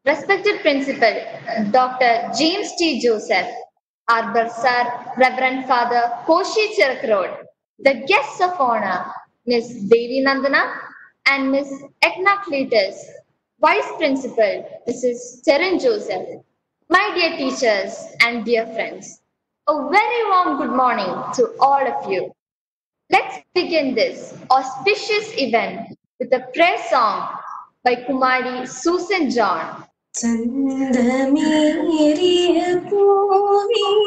Respected Principal Dr. James T. Joseph, our Bursar Reverend Father Koshi Chirakrod, the guests of honor Miss Devi Nandana and Miss Ekna Cletus, Vice Principal Mrs. Terin Joseph, my dear teachers and dear friends, a very warm good morning to all of you. Let's begin this auspicious event with a prayer song by Kumari Susan John. ചന്ദമേറിയ പൂവിൻ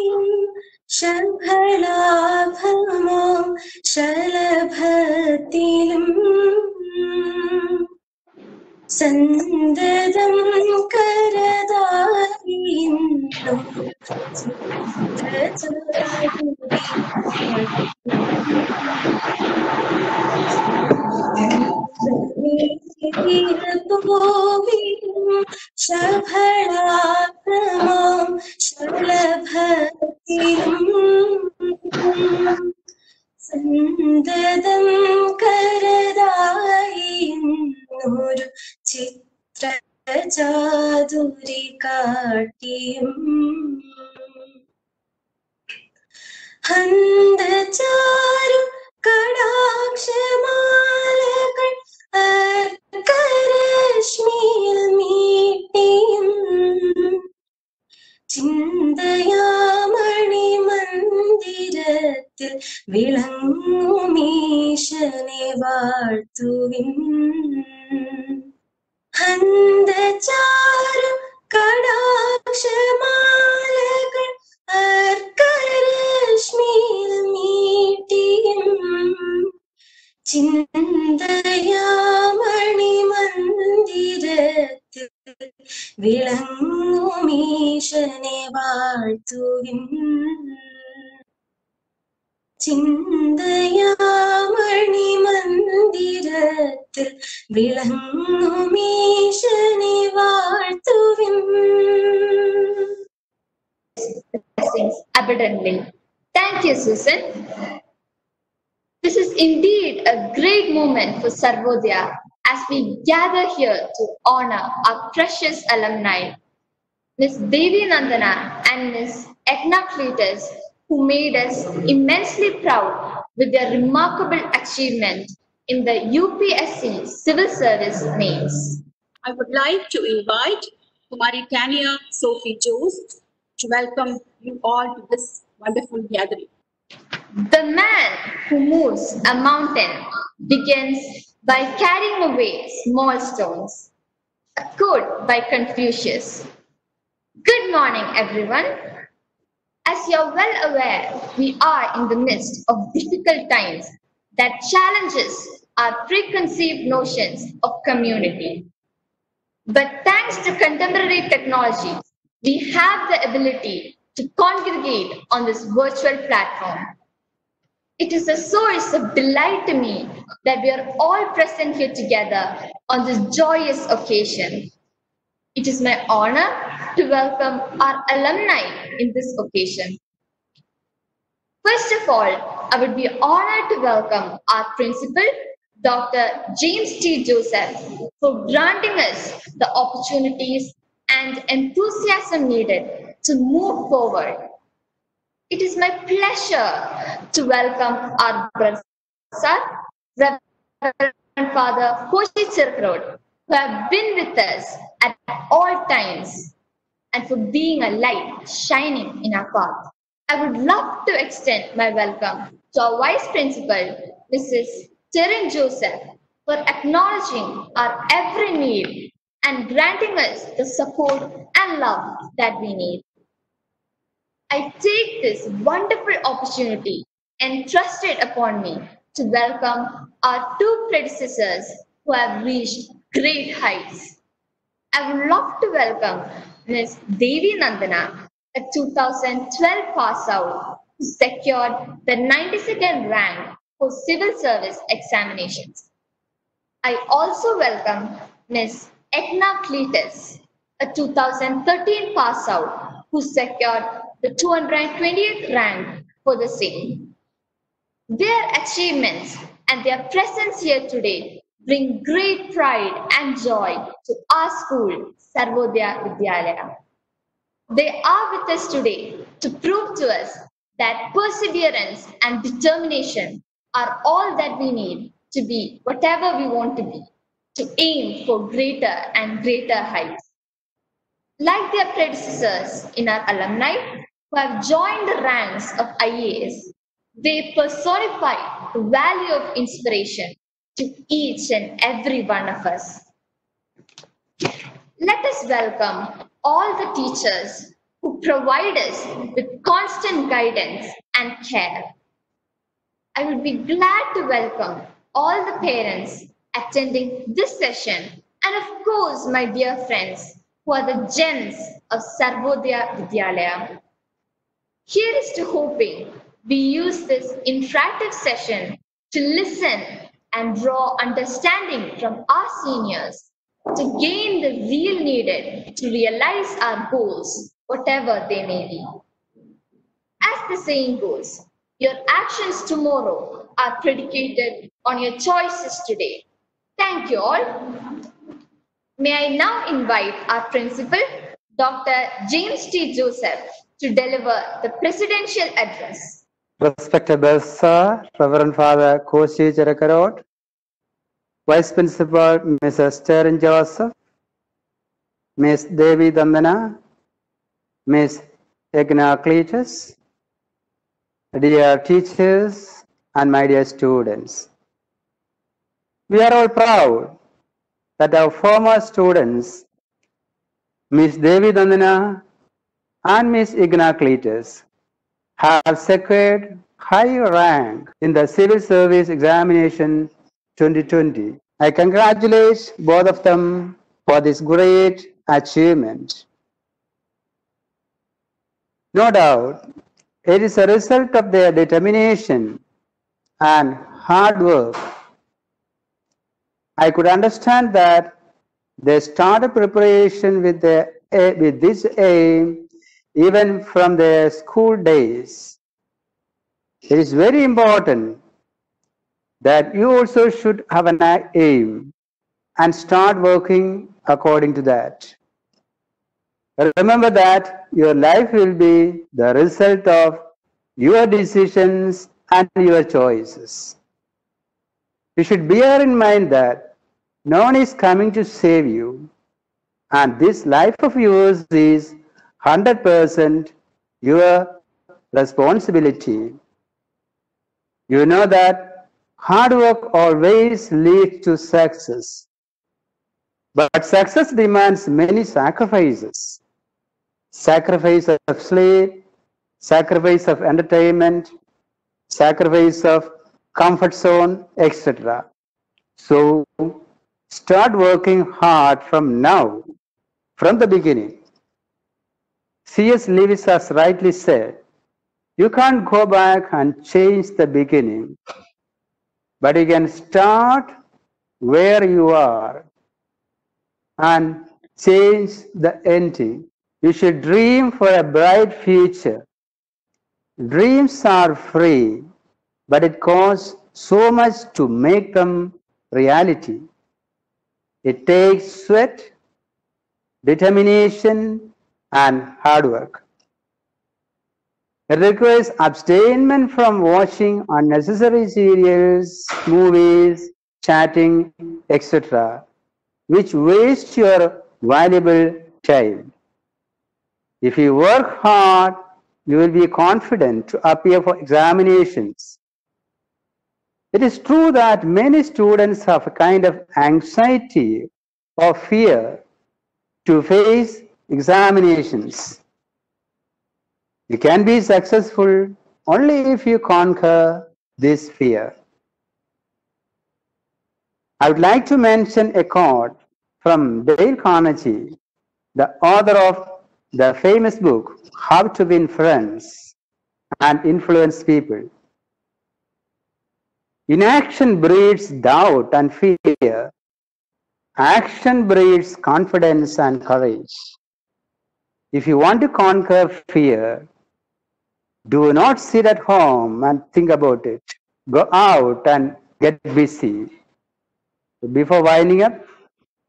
ശംഖലാഭമാം ശലഭത്തിലും സന്തതം കരതാരിന്നും ശഫളാഭമാം ശലഭത്തിലും സന്തതം കരതായിന്നൊരു ചിത്രചാതുരി കാട്ടിയും ഹന്തചാരു കടാക്ഷമാലകൾ അർക്കരശ്മിയിൽ മീട്ടിയും ചിന്തയാമണി മന്ദിരത്തിൽ വിളങ്ങുമീശനെ വാഴ്ത്തുവിൻ ഹന്തചാരു കടാക്ഷമാലകൾ അർക്കരശ്മിയിൽ മീട്ടിയും ചിന്തയാമണി മന്ദിരത്തിൽ വിളങ്ങുമീശനെ വാഴ്ത്തുവിൻ ചിന്തയാമണി മന്ദിരത്തിൽ വിളങ്ങുമീശനെ വാഴ്ത്തുവിൻ. Blessings abundantly. Thank you, Susan. This is indeed a great moment for Sarvodaya as we gather here to honor our precious alumni, Miss Devi Nandana and Miss Ekna Cletus, who made us immensely proud with their remarkable achievement in the UPSC Civil Service mains. I would like to invite Kumari Tania Sophie Jose to welcome you all to this wonderful gathering. The man who moves a mountain begins by carrying away small stones. A quote by Confucius. Good morning, everyone. As you're well aware, we are in the midst of difficult times that challenges our preconceived notions of community. But thanks to contemporary technology, we have the ability to congregate on this virtual platform. It is a source of delight to me that we are all present here together on this joyous occasion. It is my honor to welcome our alumni in this occasion. First of all, I would be honored to welcome our principal, Dr. James T. Joseph, for granting us the opportunities and enthusiasm needed to move forward. It is my pleasure to welcome our Bursar, Reverend Father Koshi Chirakrod, who have been with us at all times and for being a light shining in our path. I would love to extend my welcome to our Vice Principal, Mrs. Terin Joseph, for acknowledging our every need and granting us the support and love that we need. I take this wonderful opportunity entrusted upon me to welcome our two predecessors who have reached great heights. I would love to welcome Ms. Devi Nandana, a 2012 pass out who secured the 92nd rank for civil service examinations. I also welcome Ms. Ekna Cletus, a 2013 pass out who secured the 220th rank for the same. Their achievements and their presence here today bring great pride and joy to our school, Sarvodaya Vidyalaya. They are with us today to prove to us that perseverance and determination are all that we need to be whatever we want to be, to aim for greater and greater heights. Like their predecessors in our alumni who have joined the ranks of IAS, they personify the value of inspiration to each and every one of us. Let us welcome all the teachers who provide us with constant guidance and care. I would be glad to welcome all the parents attending this session and of course my dear friends who are the gems of Sarvodaya Vidyalaya. Here is to hoping we use this interactive session to listen and draw understanding from our seniors to gain the zeal needed to realize our goals, whatever they may be. As the saying goes, your actions tomorrow are predicated on your choices today. Thank you all. May I now invite our principal, Dr. James T. Joseph, to deliver the presidential address. Respectable Sir, Reverend Father Koshi Cherakarot, Vice Principal Mrs. Stern Joseph, Miss Devi Dandana, Miss Egna Cletus, dear teachers and my dear students. We are all proud that our former students, Miss Devi Dandana and Miss Egna Cletus, have secured high rank in the Civil Service Examination 2020. I congratulate both of them for this great achievement. No doubt, it is a result of their determination and hard work. I could understand that they started preparation with this aim even from their school days. It is very important that you also should have an aim and start working according to that. Remember that your life will be the result of your decisions and your choices. You should bear in mind that no one is coming to save you, and this life of yours is 100% your responsibility. You know that hard work always leads to success, but success demands many sacrifices. Sacrifice of sleep, sacrifice of entertainment, sacrifice of comfort zone, etc. So start working hard from now, from the beginning. C.S. Lewis has rightly said, you can't go back and change the beginning, but you can start where you are and change the ending. You should dream for a bright future. Dreams are free, but it costs so much to make them reality. It takes sweat, determination, and hard work. It requires abstainment from watching unnecessary serials, movies, chatting, etc., which waste your valuable time. If you work hard, you will be confident to appear for examinations. It is true that many students have a kind of anxiety or fear to face examinations. You can be successful only if you conquer this fear. I would like to mention a quote from Dale Carnegie, the author of the famous book, How to Win Friends and Influence People. Inaction breeds doubt and fear. Action breeds confidence and courage. If you want to conquer fear, do not sit at home and think about it. Go out and get busy. Before winding up,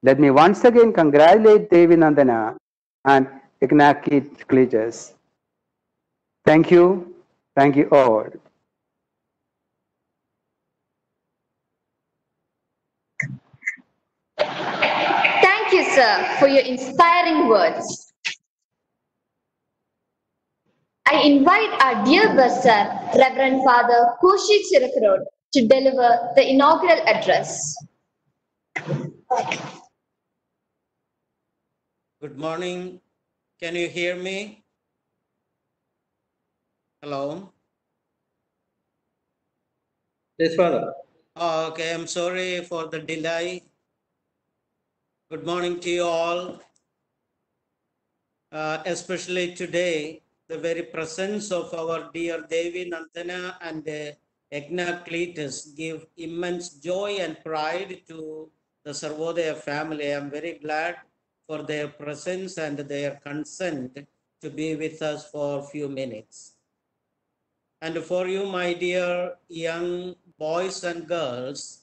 let me once again congratulate Devi Nandana and Ignaki Cletus. Thank you all. Thank you, sir, for your inspiring words. I invite our dear bursar, Reverend Father Kaushik Chirakarod, to deliver the inaugural address. Good morning. Can you hear me? Hello? Yes, Father. Okay, I'm sorry for the delay. Good morning to you all. Especially today, the very presence of our dear Devi Nandana and Egna Cletus give immense joy and pride to the Sarvodaya family. I'm very glad for their presence and their consent to be with us for a few minutes. And for you, my dear young boys and girls,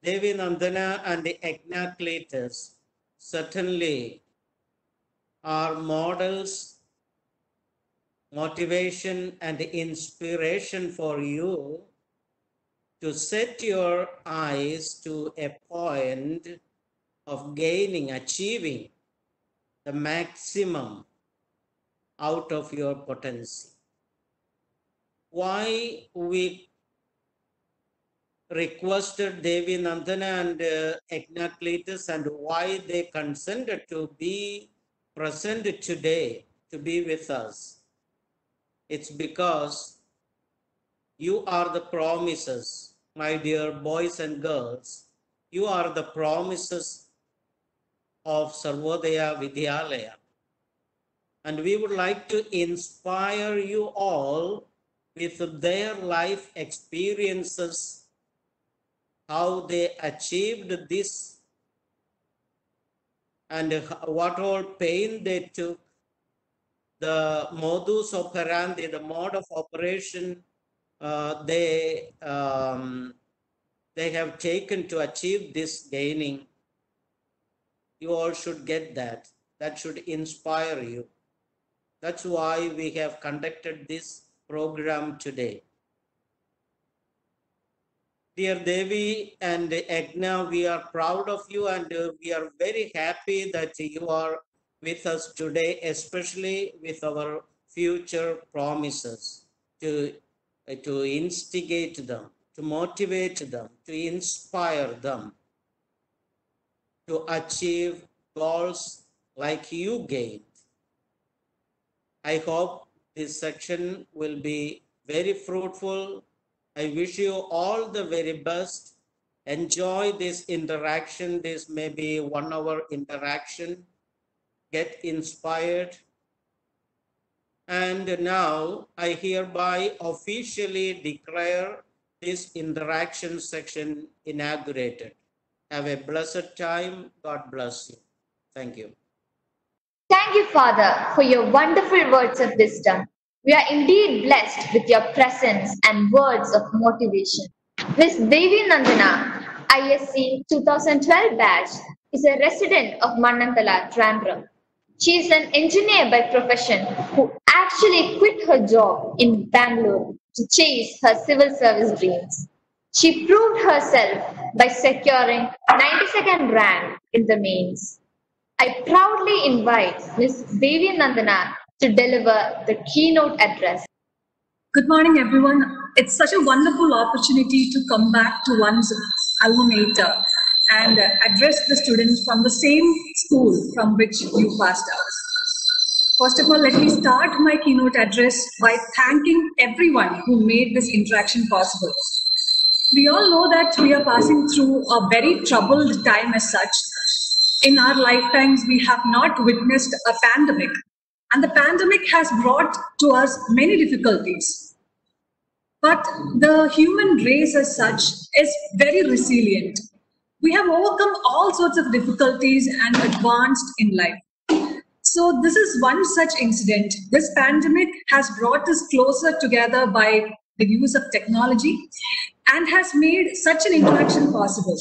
Devi Nandana and Egna Cletus certainly are models, motivation, and inspiration for you to set your eyes to a point of gaining, achieving the maximum out of your potential. Why we requested Devi Nandana and Egna Cletus and why they consented to be present today, to be with us. It's because you are the promises, my dear boys and girls. You are the promises of Sarvodaya Vidyalaya. And we would like to inspire you all with their life experiences, how they achieved this, and what all pain they took, the modus operandi, the mode of operation they have taken to achieve this gaining. You all should get that. That should inspire you. That's why we have conducted this program today. Dear Devi and Egna, we are proud of you and we are very happy that you are with us today, especially with our future promises to instigate them, to motivate them, to inspire them to achieve goals like you gained. I hope this section will be very fruitful. I wish you all the very best. Enjoy this interaction. This may be 1 hour interaction. Get inspired. And now I hereby officially declare this interaction section inaugurated. Have a blessed time. God bless you. Thank you. Thank you, Father, for your wonderful words of wisdom. We are indeed blessed with your presence and words of motivation. Miss Devi Nandana, ISC 2012 batch, is a resident of Mannantala, Trivandrum. She is an engineer by profession who actually quit her job in Bangalore to chase her civil service dreams. She proved herself by securing 92nd rank in the mains. I proudly invite Ms. Devi Nandana to deliver the keynote address. Good morning, everyone. It's such a wonderful opportunity to come back to one's alma mater and address the students from the same school from which you passed out. First of all, let me start my keynote address by thanking everyone who made this interaction possible. We all know that we are passing through a very troubled time as such. In our lifetimes, we have not witnessed a pandemic, and the pandemic has brought to us many difficulties. But the human race as such is very resilient. We have overcome all sorts of difficulties and advanced in life. So this is one such incident. This pandemic has brought us closer together by the use of technology. and has made such an interaction possible.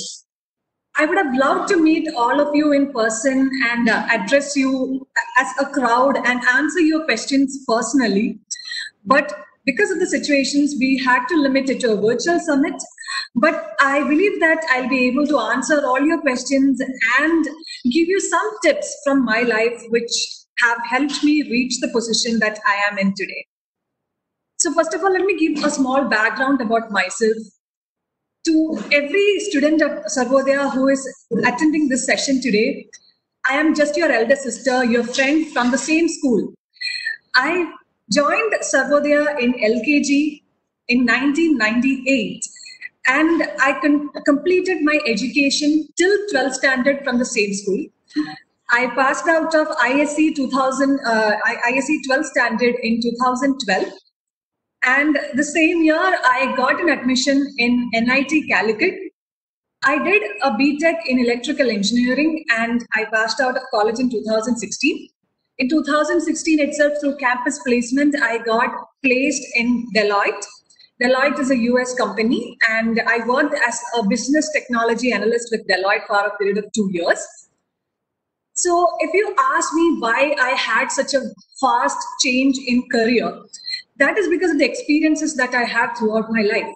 I would have loved to meet all of you in person and address you as a crowd and answer your questions personally. But because of the situations, we had to limit it to a virtual summit. But I believe that I'll be able to answer all your questions and give you some tips from my life, which have helped me reach the position that I am in today. So first of all, let me give a small background about myself. To every student of Sarvodaya who is attending this session today, I am just your elder sister, your friend from the same school. I joined Sarvodaya in LKG in 1998 and I completed my education till 12th standard from the same school. I passed out of ISC 12th standard in 2012. And the same year, I got an admission in NIT Calicut. I did a BTech in electrical engineering and I passed out of college in 2016. In 2016 itself, through campus placement, I got placed in Deloitte. Deloitte is a US company and I worked as a business technology analyst with Deloitte for a period of 2 years. So if you ask me why I had such a fast change in career, that is because of the experiences that I have throughout my life.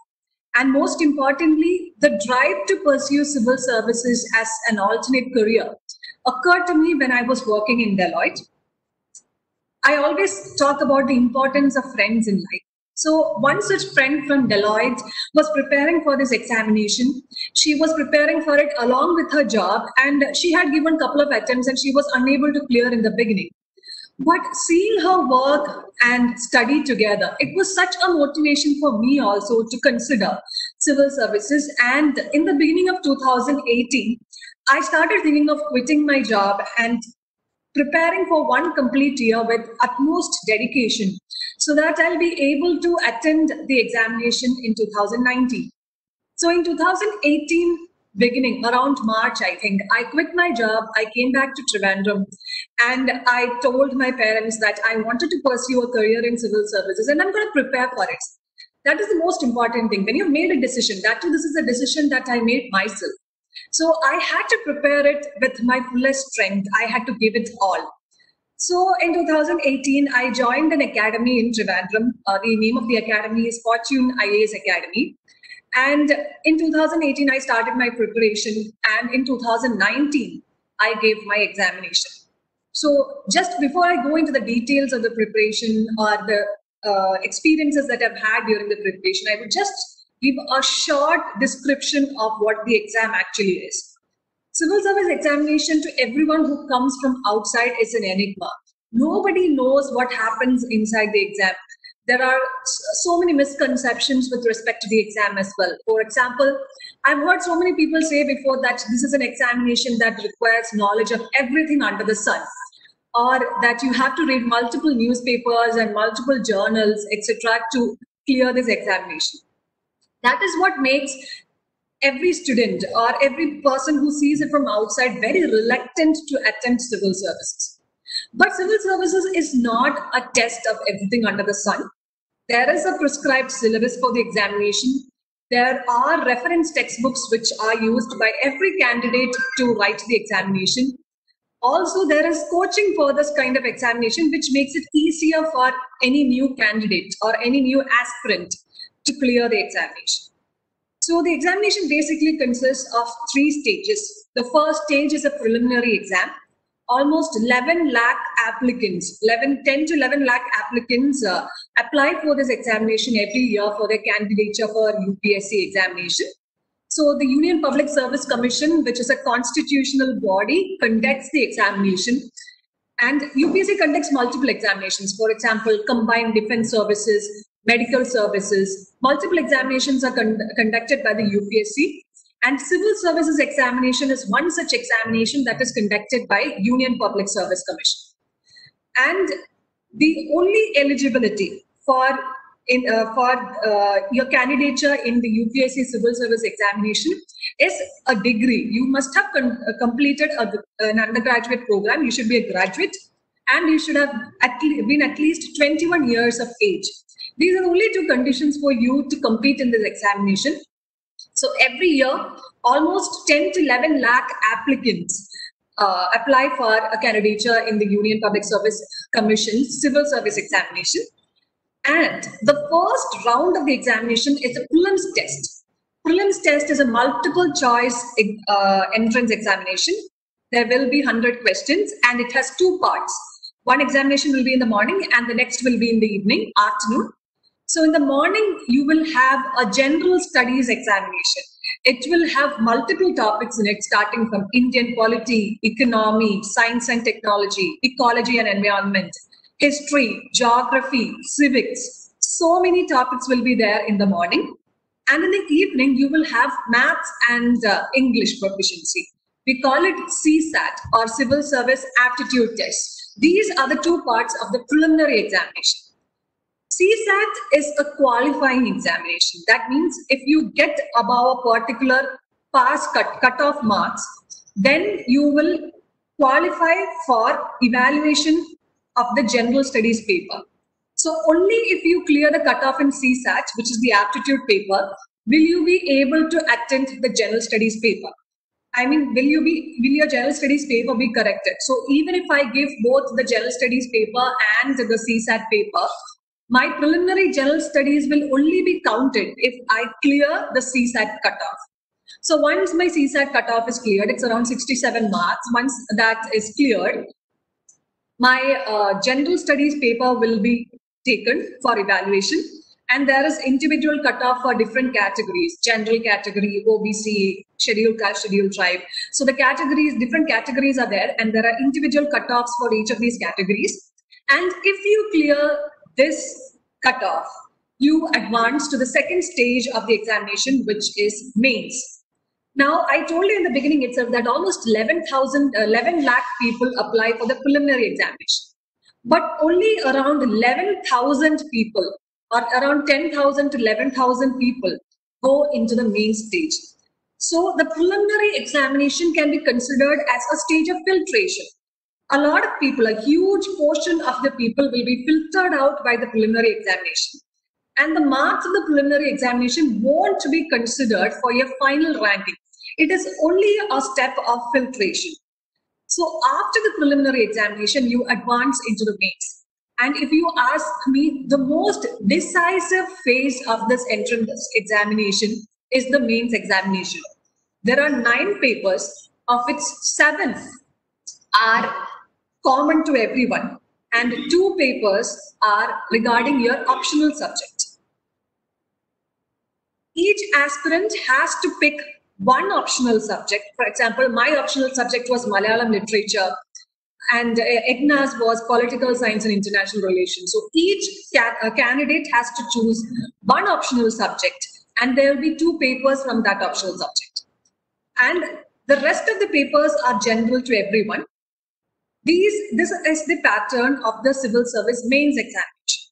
And most importantly, the drive to pursue civil services as an alternate career occurred to me when I was working in Deloitte. I always talk about the importance of friends in life. So one such friend from Deloitte was preparing for this examination. She was preparing for it along with her job and she had given a couple of attempts and she was unable to clear in the beginning. But seeing her work and study together, it was such a motivation for me also to consider civil services. And in the beginning of 2018, I started thinking of quitting my job and preparing for one complete year with utmost dedication so that I'll be able to attend the examination in 2019. So in 2018, beginning around March, I think, I quit my job. I came back to Trivandrum and I told my parents that I wanted to pursue a career in civil services and I'm going to prepare for it. That is the most important thing. When you've made a decision, that too, this is a decision that I made myself. So I had to prepare it with my fullest strength. I had to give it all. So in 2018, I joined an academy in Trivandrum. The name of the academy is Fortune IAS Academy. And in 2018, I started my preparation. And in 2019, I gave my examination. So just before I go into the details of the preparation or the experiences that I've had during the preparation, I would just give a short description of what the exam actually is. Civil service examination to everyone who comes from outside is an enigma. Nobody knows what happens inside the exam. There are so many misconceptions with respect to the exam as well. For example, I've heard so many people say before that this is an examination that requires knowledge of everything under the sun, or that you have to read multiple newspapers and multiple journals, etc., to clear this examination. That is what makes every student or every person who sees it from outside very reluctant to attempt civil services. But civil services is not a test of everything under the sun. There is a prescribed syllabus for the examination. There are reference textbooks which are used by every candidate to write the examination. Also, there is coaching for this kind of examination, which makes it easier for any new candidate or any new aspirant to clear the examination. So the examination basically consists of 3 stages. The first stage is a preliminary exam. Almost 11 lakh applicants, 10 to 11 lakh applicants apply for this examination every year for their candidature for UPSC examination. So the Union Public Service Commission, which is a constitutional body, conducts the examination. And UPSC conducts multiple examinations. For example, combined defense services, medical services. Multiple examinations are conducted by the UPSC. And civil services examination is one such examination that is conducted by Union Public Service Commission. And the only eligibility for your candidature in the UPSC civil service examination is a degree. You must have completed an undergraduate program. You should be a graduate and you should have been at least 21 years of age. These are only 2 conditions for you to compete in this examination. So every year, almost 10 to 11 lakh applicants apply for a candidature in the Union Public Service Commission Civil Service Examination. And the first round of the examination is a prelims test. Prelims test is a multiple choice entrance examination. There will be 100 questions and it has two parts. One examination will be in the morning and the next will be in the evening, afternoon. So in the morning, you will have a general studies examination. It will have multiple topics in it, starting from Indian polity, economy, science and technology, ecology and environment, history, geography, civics. So many topics will be there in the morning. And in the evening, you will have maths and English proficiency. We call it CSAT or Civil Service Aptitude Test. These are the two parts of the preliminary examination. CSAT is a qualifying examination. That means if you get above a particular pass cut-off marks, then you will qualify for evaluation of the general studies paper. So only if you clear the cutoff in CSAT, which is the aptitude paper, will you be able to attend the general studies paper. I mean, will your general studies paper be corrected? So even if I give both the general studies paper and the CSAT paper, my preliminary general studies will only be counted if I clear the CSAT cutoff. So once my CSAT cutoff is cleared, it's around 67 marks. Once that is cleared, my general studies paper will be taken for evaluation. And there is individual cutoff for different categories, general category, OBC, scheduled caste, scheduled tribe. So the categories, different categories are there and there are individual cutoffs for each of these categories. And if you clear this cutoff, you advance to the second stage of the examination, which is mains. Now, I told you in the beginning itself that almost 11 lakh people apply for the preliminary examination. But only around 11,000 people or around 10,000 to 11,000 people go into the main stage. So the preliminary examination can be considered as a stage of filtration. A lot of people, a huge portion of the people will be filtered out by the preliminary examination. And the marks of the preliminary examination won't be considered for your final ranking. It is only a step of filtration. So after the preliminary examination, you advance into the mains. And if you ask me, the most decisive phase of this entrance examination is the mains examination. There are 9 papers, of which 7 are common to everyone, and 2 papers are regarding your optional subject. Each aspirant has to pick one optional subject. For example, my optional subject was Malayalam literature, and EGNA's was political science and international relations. So each candidate has to choose one optional subject, and there will be 2 papers from that optional subject. And the rest of the papers are general to everyone. This is the pattern of the civil service mains examination.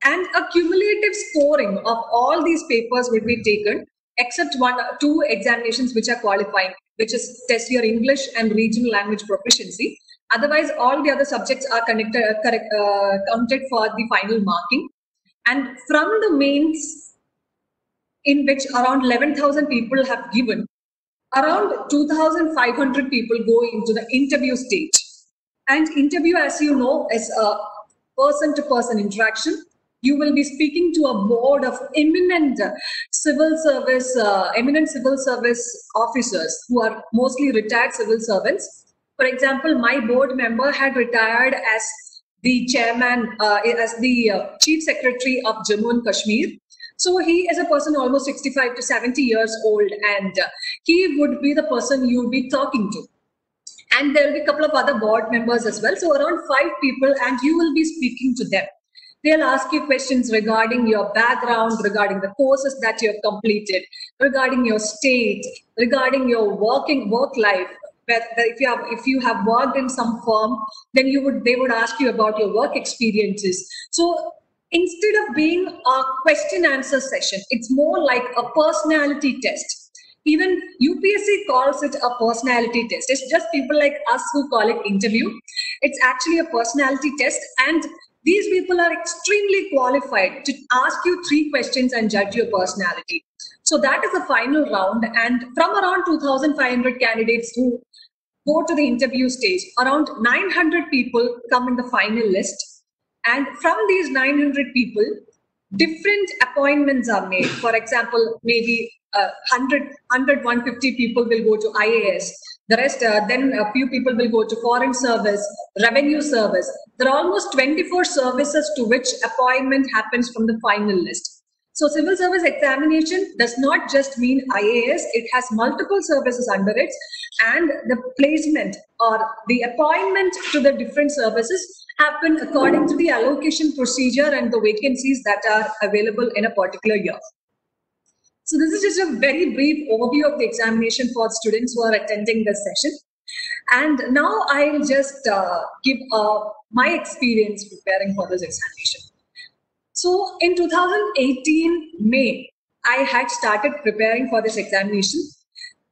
And a cumulative scoring of all these papers will be taken, except 1 or 2 examinations which are qualifying, which is test your English and regional language proficiency. Otherwise, all the other subjects are counted for the final marking. And from the mains, in which around 11,000 people have given, around 2,500 people go into the interview stage. And interview, as you know, is a person-to-person interaction. You will be speaking to a board of eminent civil service officers who are mostly retired civil servants. For example, my board member had retired as the chairman, as the chief secretary of Jammu and Kashmir. So he is a person almost 65 to 70 years old, and he would be the person you would be talking to. And there will be a couple of other board members as well. So around 5 people, and you will be speaking to them. They'll ask you questions regarding your background, regarding the courses that you have completed, regarding your state, regarding your work life. If you have worked in some firm, then they would ask you about your work experiences. So instead of being a question answer session, it's more like a personality test. Even UPSC calls it a personality test. It's just people like us who call it interview. It's actually a personality test, and These people are extremely qualified to ask you 3 questions and judge your personality. So that is the final round. And from around 2,500 candidates who go to the interview stage, around 900 people come in the final list. And from these 900 people, different appointments are made. For example, maybe 150 people will go to IAS. The rest, then a few people will go to foreign service, revenue service. There are almost 24 services to which appointment happens from the final list. So civil service examination does not just mean IAS, it has multiple services under it, and the placement or the appointment to the different services happen according to the allocation procedure and the vacancies that are available in a particular year. So this is just a very brief overview of the examination for students who are attending this session. And now I'll just give my experience preparing for this examination. So in 2018 May, I had started preparing for this examination.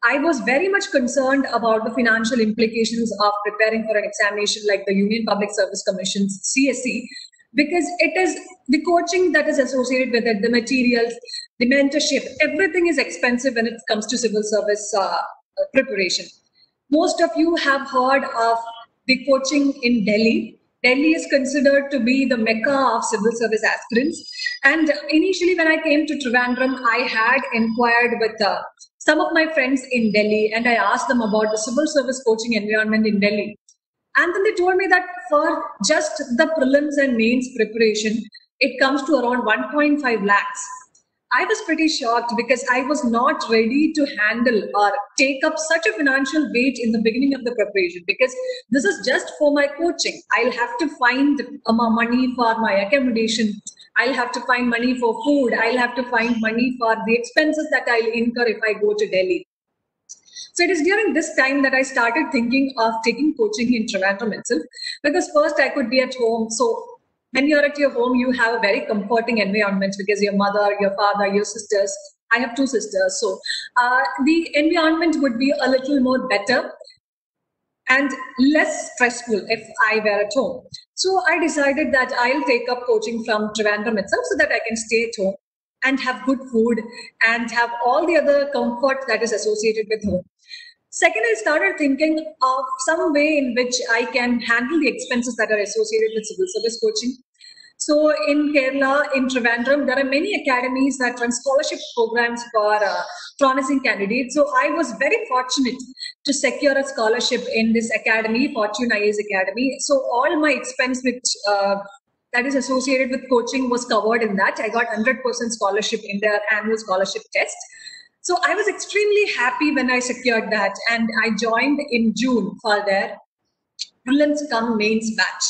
I was very much concerned about the financial implications of preparing for an examination like the Union Public Service Commission's CSE, because it is the coaching that is associated with it, the materials, the mentorship, everything is expensive when it comes to civil service preparation. Most of you have heard of the coaching in Delhi. Delhi is considered to be the mecca of civil service aspirants. And initially when I came to Trivandrum, I had inquired with some of my friends in Delhi and I asked them about the civil service coaching environment in Delhi. And then they told me that for just the prelims and mains preparation, it comes to around 1.5 lakhs. I was pretty shocked because I was not ready to handle or take up such a financial weight in the beginning of the preparation, because this is just for my coaching. I'll have to find money for my accommodation. I'll have to find money for food. I'll have to find money for the expenses that I'll incur if I go to Delhi. So it is during this time that I started thinking of taking coaching in Trivandrum itself, because first I could be at home. So when you're at your home, you have a very comforting environment because your mother, your father, your sisters, I have 2 sisters. So the environment would be a little more better and less stressful if I were at home. So I decided that I'll take up coaching from Trivandrum itself so that I can stay at home and have good food and have all the other comfort that is associated with home. Second, I started thinking of some way in which I can handle the expenses that are associated with civil service coaching. So in Kerala, in Trivandrum, there are many academies that run scholarship programs for promising candidates. So I was very fortunate to secure a scholarship in this academy, Fortune IAS Academy. So all my expense which that is associated with coaching was covered in that. I got 100% scholarship in their annual scholarship test. So I was extremely happy when I secured that, and I joined in June for their prelims cum mains batch.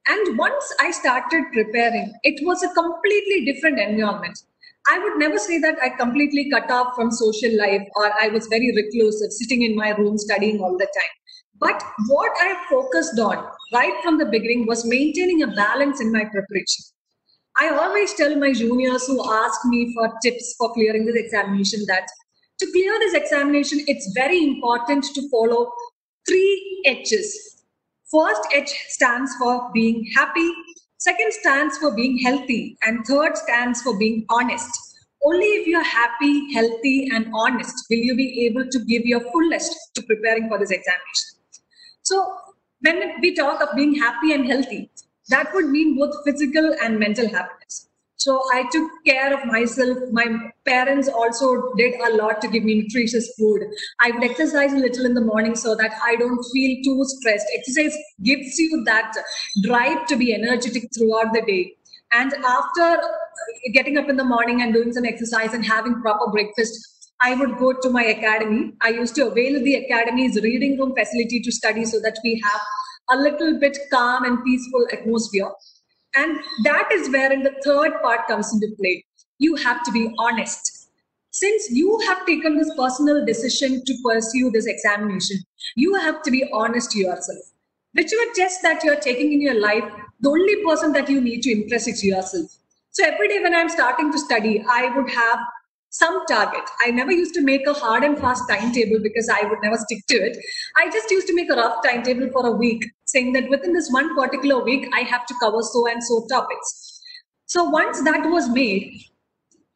And once I started preparing, it was a completely different environment. I would never say that I completely cut off from social life or I was very reclusive, sitting in my room studying all the time. But what I focused on right from the beginning was maintaining a balance in my preparation. I always tell my juniors who ask me for tips for clearing this examination that to clear this examination, it's very important to follow 3 H's. First H stands for being happy, second stands for being healthy, and third stands for being honest. Only if you're happy, healthy, and honest will you be able to give your fullest to preparing for this examination. So when we talk of being happy and healthy, that would mean both physical and mental happiness. So I took care of myself. My parents also did a lot to give me nutritious food. I would exercise a little in the morning so that I don't feel too stressed. Exercise gives you that drive to be energetic throughout the day. And after getting up in the morning and doing some exercise and having proper breakfast, I would go to my academy. I used to avail the academy's reading room facility to study so that we have a little bit calm and peaceful atmosphere. And that is wherein the third part comes into play. You have to be honest. Since you have taken this personal decision to pursue this examination, you have to be honest to yourself. Whichever test that you're taking in your life, the only person that you need to impress is yourself. So every day when I'm starting to study, I would have some target. I never used to make a hard and fast timetable because I would never stick to it. I just used to make a rough timetable for a week, saying that within this one particular week, I have to cover so and so topics. So once that was made,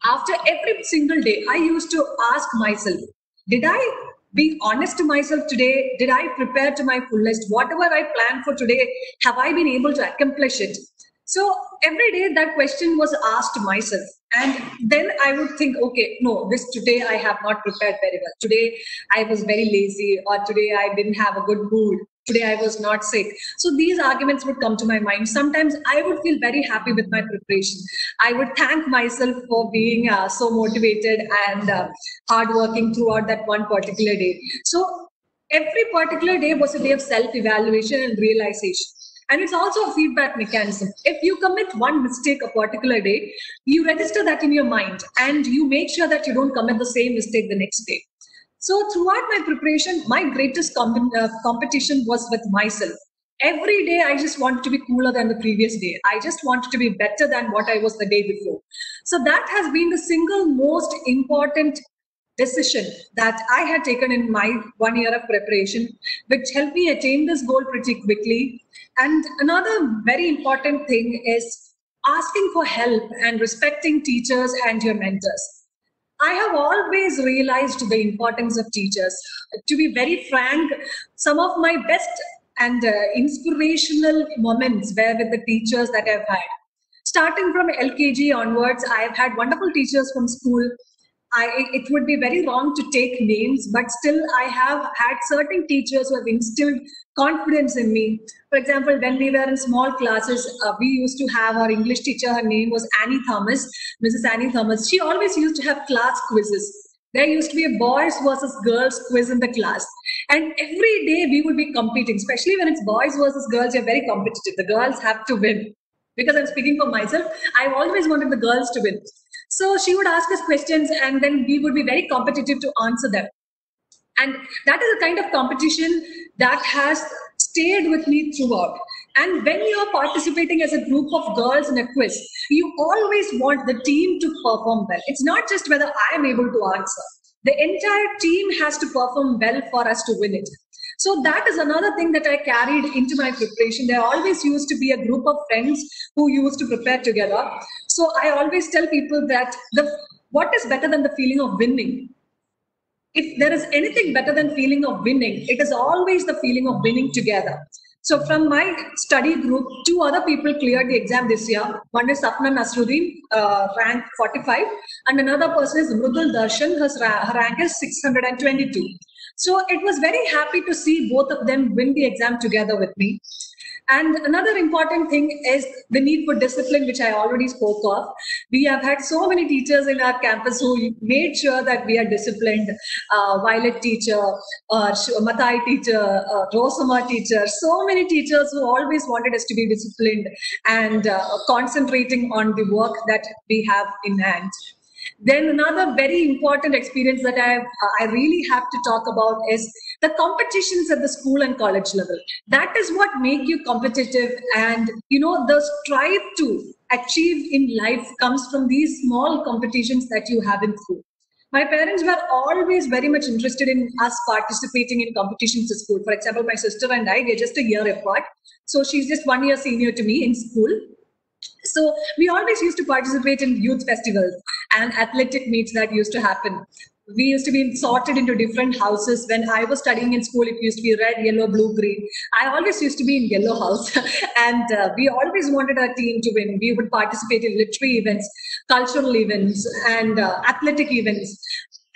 after every single day, I used to ask myself, did I be honest to myself today? Did I prepare to my fullest? Whatever I planned for today, have I been able to accomplish it? So every day that question was asked to myself. And then I would think, okay, no, this today I have not prepared very well. Today I was very lazy, or today I didn't have a good mood. Today I was not sick. So these arguments would come to my mind. Sometimes I would feel very happy with my preparation. I would thank myself for being so motivated and hardworking throughout that one particular day. So every particular day was a day of self-evaluation and realization. And it's also a feedback mechanism. If you commit one mistake a particular day, you register that in your mind and you make sure that you don't commit the same mistake the next day. So throughout my preparation, my greatest competition was with myself. Every day, I just wanted to be cooler than the previous day. I just wanted to be better than what I was the day before. So that has been the single most important decision that I had taken in my 1 year of preparation, which helped me attain this goal pretty quickly. And another very important thing is asking for help and respecting teachers and your mentors. I have always realized the importance of teachers. To be very frank, some of my best and inspirational moments were with the teachers that I've had. Starting from LKG onwards, I have had wonderful teachers from school. It would be very wrong to take names, but still I have had certain teachers who have instilled confidence in me. For example, when we were in small classes, we used to have our English teacher, her name was Annie Thomas, Mrs. Annie Thomas. She always used to have class quizzes. There used to be a boys versus girls quiz in the class. And every day we would be competing, especially when it's boys versus girls, you're very competitive. The girls have to win. Because I'm speaking for myself, I've always wanted the girls to win. So she would ask us questions and then we would be very competitive to answer them. And that is a kind of competition that has stayed with me throughout. And when you are participating as a group of girls in a quiz, you always want the team to perform well. It's not just whether I am able to answer. The entire team has to perform well for us to win it. So that is another thing that I carried into my preparation. There always used to be a group of friends who used to prepare together. So I always tell people that what is better than the feeling of winning? If there is anything better than feeling of winning, it is always the feeling of winning together. So from my study group, 2 other people cleared the exam this year. One is Sapna Nasruddin, rank 45, and another person is Mrudul Darshan, her rank is 622. So it was very happy to see both of them win the exam together with me. And another important thing is the need for discipline, which I already spoke of. We have had so many teachers in our campus who made sure that we are disciplined. Violet teacher, Matai teacher, Rosama teacher, so many teachers who always wanted us to be disciplined and concentrating on the work that we have in hand. Then another very important experience that I really have to talk about is the competitions at the school and college level. That is what make you competitive, and the strive to achieve in life comes from these small competitions that you have in school. My parents were always very much interested in us participating in competitions at school. For example, my sister and I, we're just a year apart. So she's just 1 year senior to me in school. So we always used to participate in youth festivals and athletic meets that used to happen. We used to be sorted into different houses. When I was studying in school, it used to be red, yellow, blue, green. I always used to be in yellow house. And we always wanted our team to win. We would participate in literary events, cultural events, and athletic events.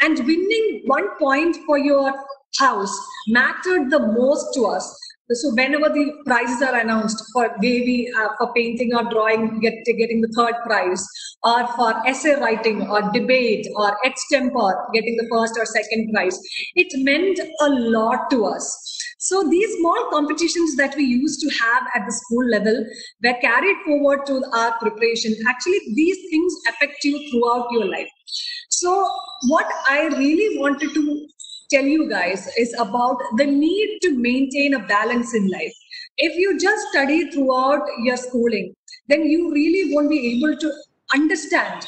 And winning 1 point for your house mattered the most to us. So whenever the prizes are announced for maybe for painting or drawing, getting the 3rd prize, or for essay writing or debate or extempore, getting the 1st or 2nd prize, it meant a lot to us. So these small competitions that we used to have at the school level were carried forward to our preparation. Actually, these things affect you throughout your life. So what I really wanted to tell you guys is about the need to maintain a balance in life. If you just study throughout your schooling, then you really won't be able to understand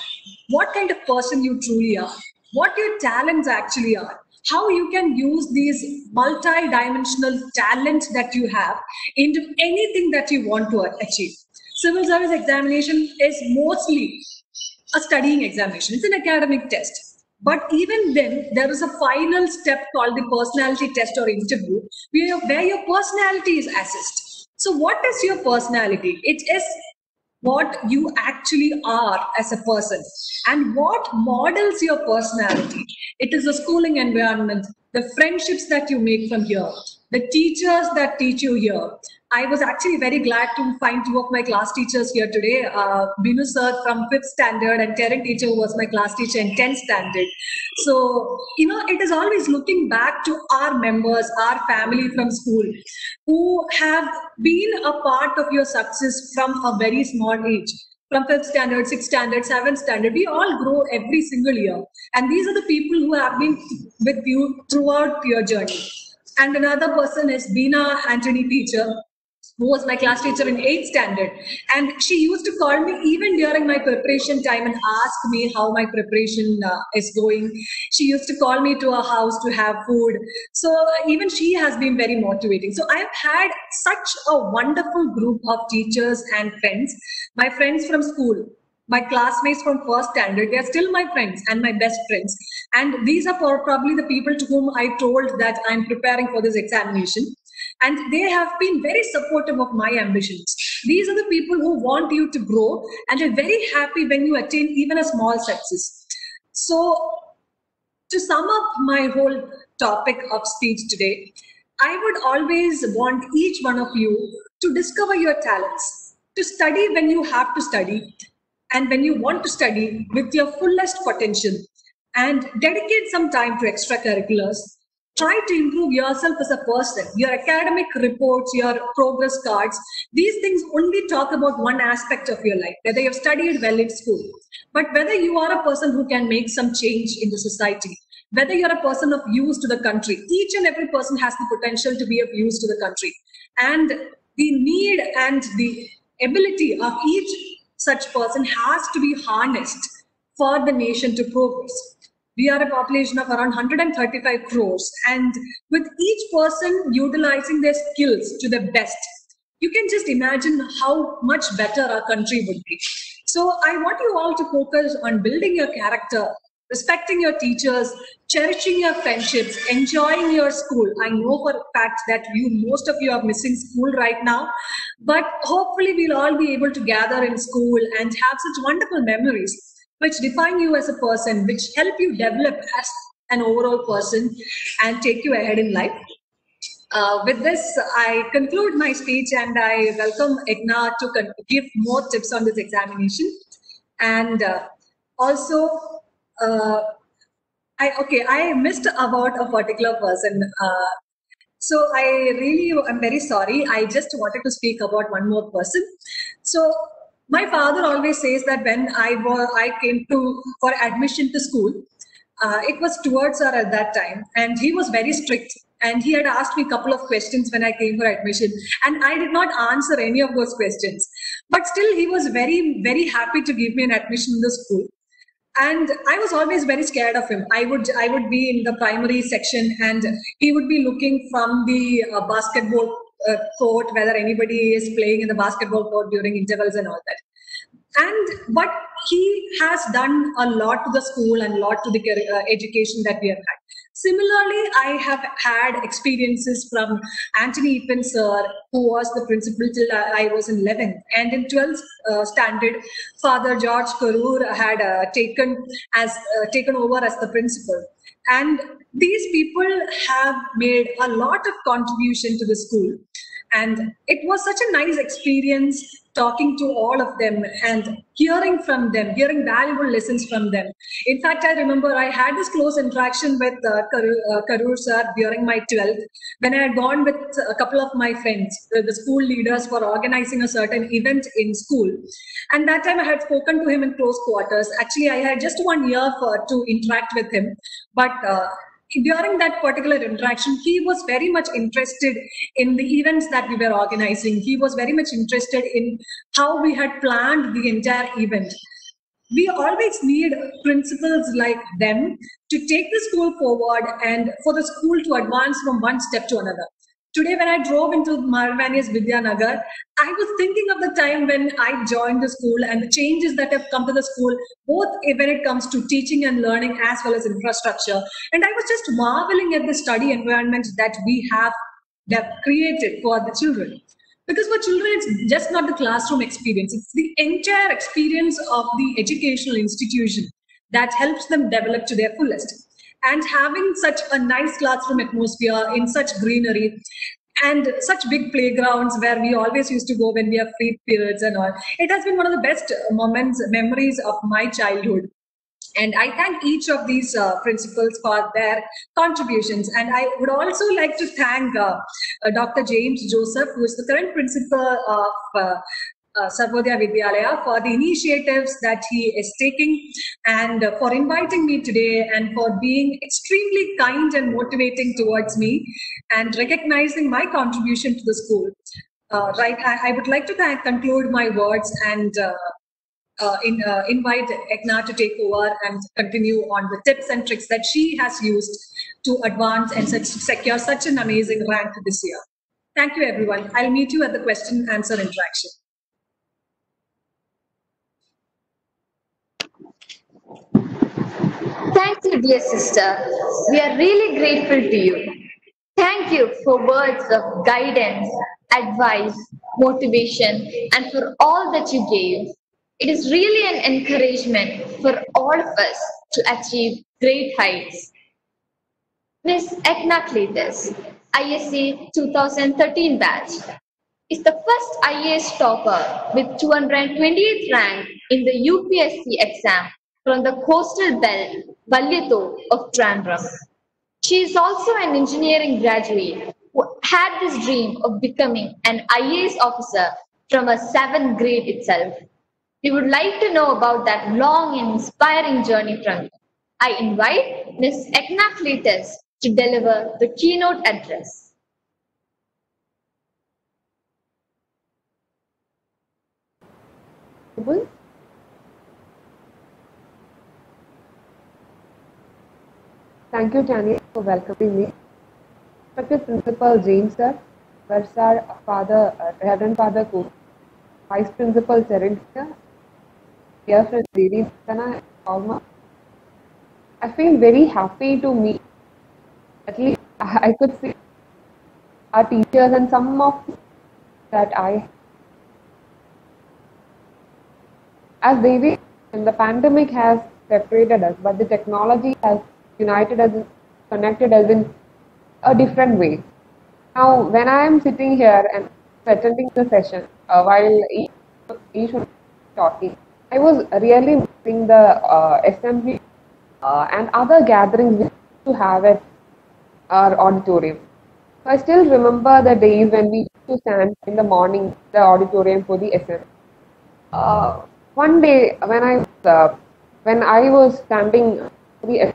what kind of person you truly are, what your talents actually are, how you can use these multi-dimensional talents that you have into anything that you want to achieve. Civil service examination is mostly a studying examination. It's an academic test. But even then, there is a final step called the personality test or interview where your personality is assessed. So what is your personality? It is what you actually are as a person and what models your personality. It is the schooling environment, the friendships that you make from here, the teachers that teach you here. I was actually very glad to find two of my class teachers here today, Binu sir from 5th standard and Terran teacher who was my class teacher in 10th standard. So, it is always looking back to our members, our family from school, who have been a part of your success from a very small age. From 5th standard, 6th standard, 7th standard, we all grow every single year. And these are the people who have been with you throughout your journey. And another person is Beena Anthony teacher, who was my class teacher in 8th standard. And she used to call me even during my preparation time and ask me how my preparation is going. She used to call me to her house to have food. So even she has been very motivating. So I have had such a wonderful group of teachers and friends. My friends from school, my classmates from 1st standard, they are still my friends and my best friends. And these are probably the people to whom I told that I'm preparing for this examination. And they have been very supportive of my ambitions. These are the people who want you to grow and are very happy when you attain even a small success. So to sum up my whole topic of speech today, I would always want each one of you to discover your talents, to study when you have to study, and when you want to study with your fullest potential, and dedicate some time to extracurriculars. Try to improve yourself as a person. Your academic reports, your progress cards, these things only talk about one aspect of your life, whether you've studied well in school, but whether you are a person who can make some change in the society, whether you're a person of use to the country. Each and every person has the potential to be of use to the country. And the need and the ability of each such person has to be harnessed for the nation to progress. We are a population of around 135 crores, and with each person utilizing their skills to the best, you can just imagine how much better our country would be. So I want you all to focus on building your character, respecting your teachers, cherishing your friendships, enjoying your school. I know for a fact that most of you are missing school right now, but hopefully we'll all be able to gather in school and have such wonderful memories which define you as a person, which help you develop as an overall person and take you ahead in life. With this, I conclude my speech and I welcome Egna to give more tips on this examination. And also, I missed about a particular person. So I really am very sorry. I just wanted to speak about one more person. So my father always says that when I came for admission to school, it was towards her at that time, and he was very strict. And he had asked me a couple of questions when I came for admission, and I did not answer any of those questions. But still, he was very, very happy to give me an admission in the school. And I was always very scared of him. I would be in the primary section, and he would be looking from the basketball court, whether anybody is playing in the basketball court during intervals and all that. But he has done a lot to the school and a lot to the education that we have had. Similarly, I have had experiences from Anthony Epen sir, who was the principal till I was in 11th. And in 12th standard, Father George Karur had taken over as the principal. And these people have made a lot of contribution to the school. And it was such a nice experience talking to all of them and hearing from them, hearing valuable lessons from them. In fact, I remember I had this close interaction with Karur sir during my 12th, when I had gone with a couple of my friends, the school leaders, for organizing a certain event in school. And that time I had spoken to him in close quarters. Actually, I had just 1 year to interact with him. But during that particular interaction, he was very much interested in the events that we were organizing. He was very much interested in how we had planned the entire event. we always need principals like them to take the school forward and for the school to advance from one step to another. Today, when I drove into Maravani's Vidyanagar, I was thinking of the time when I joined the school and the changes that have come to the school, both when it comes to teaching and learning as well as infrastructure. And I was just marveling at the study environment that we have created for the children. Because for children, it's just not the classroom experience, it's the entire experience of the educational institution that helps them develop to their fullest. And having such a nice classroom atmosphere in such greenery and such big playgrounds where we always used to go when we have free periods and all, it has been one of the best memories of my childhood. And I thank each of these principals for their contributions. And I would also like to thank Dr. James Joseph, who is the current principal of Sarvodaya Vidyalaya, for the initiatives that he is taking and for inviting me today and for being extremely kind and motivating towards me and recognizing my contribution to the school. I would like to conclude my words and invite Egna to take over and continue on the tips and tricks that she has used to advance and secure such an amazing rank this year. Thank you, everyone. I'll meet you at the question and answer interaction. Thank you, dear sister. We are really grateful to you. Thank you for words of guidance, advice, motivation, and for all that you gave. It is really an encouragement for all of us to achieve great heights. Ms. Egna Cletus, ISC 2013 batch, is the first IAS topper with 228th rank in the UPSC exam from the coastal belt Valyato of Trandrum. She is also an engineering graduate who had this dream of becoming an IAS officer from a 7th grade itself. We would like to know about that long and inspiring journey from you. I invite Ms. Egna Cletus to deliver the keynote address. Thank you, Tanya, for welcoming me. Respected Principal James sir, Versar Father, Reverend Father Cook, Vice Principal Serentia, dear friend Devi Sana and Alma. I feel very happy to meet. At least I could see our teachers and some of that as Devi, the pandemic has separated us, but the technology has united us, connected us in a different way. Now, when I am sitting here and attending the session, while each was talking, I was really missing the assembly and other gatherings we used to have at our auditorium. So I still remember the days when we used to stand in the morning in the auditorium for the assembly. One day when I was standing for the assembly,